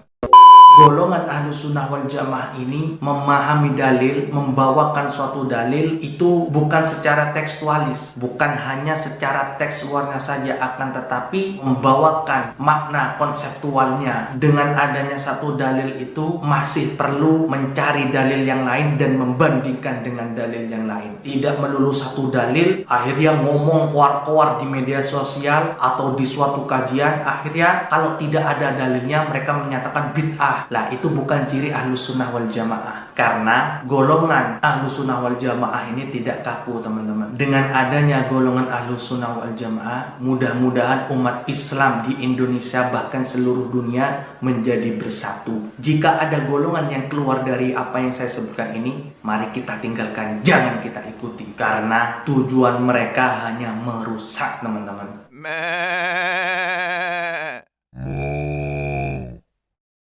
Golongan Ahlus Sunnah wal Jamaah ini memahami dalil, membawakan suatu dalil itu bukan secara tekstualis, bukan hanya secara tekstualnya saja, akan tetapi membawakan makna konseptualnya. Dengan adanya satu dalil itu masih perlu mencari dalil yang lain dan membandingkan dengan dalil yang lain. Tidak melulu satu dalil, akhirnya ngomong keluar-keluar di media sosial atau di suatu kajian, akhirnya kalau tidak ada dalilnya mereka menyatakan bid'ah. bid'ah. Lah itu bukan ciri Ahlus Sunnah wal Jamaah. Karena golongan Ahlus Sunnah wal Jamaah ini tidak kaku, teman-teman. Dengan adanya golongan Ahlus Sunnah wal Jamaah, mudah-mudahan umat Islam di Indonesia bahkan seluruh dunia menjadi bersatu. Jika ada golongan yang keluar dari apa yang saya sebutkan ini, mari kita tinggalkan, jangan kita ikuti. Karena tujuan mereka hanya merusak, teman-teman.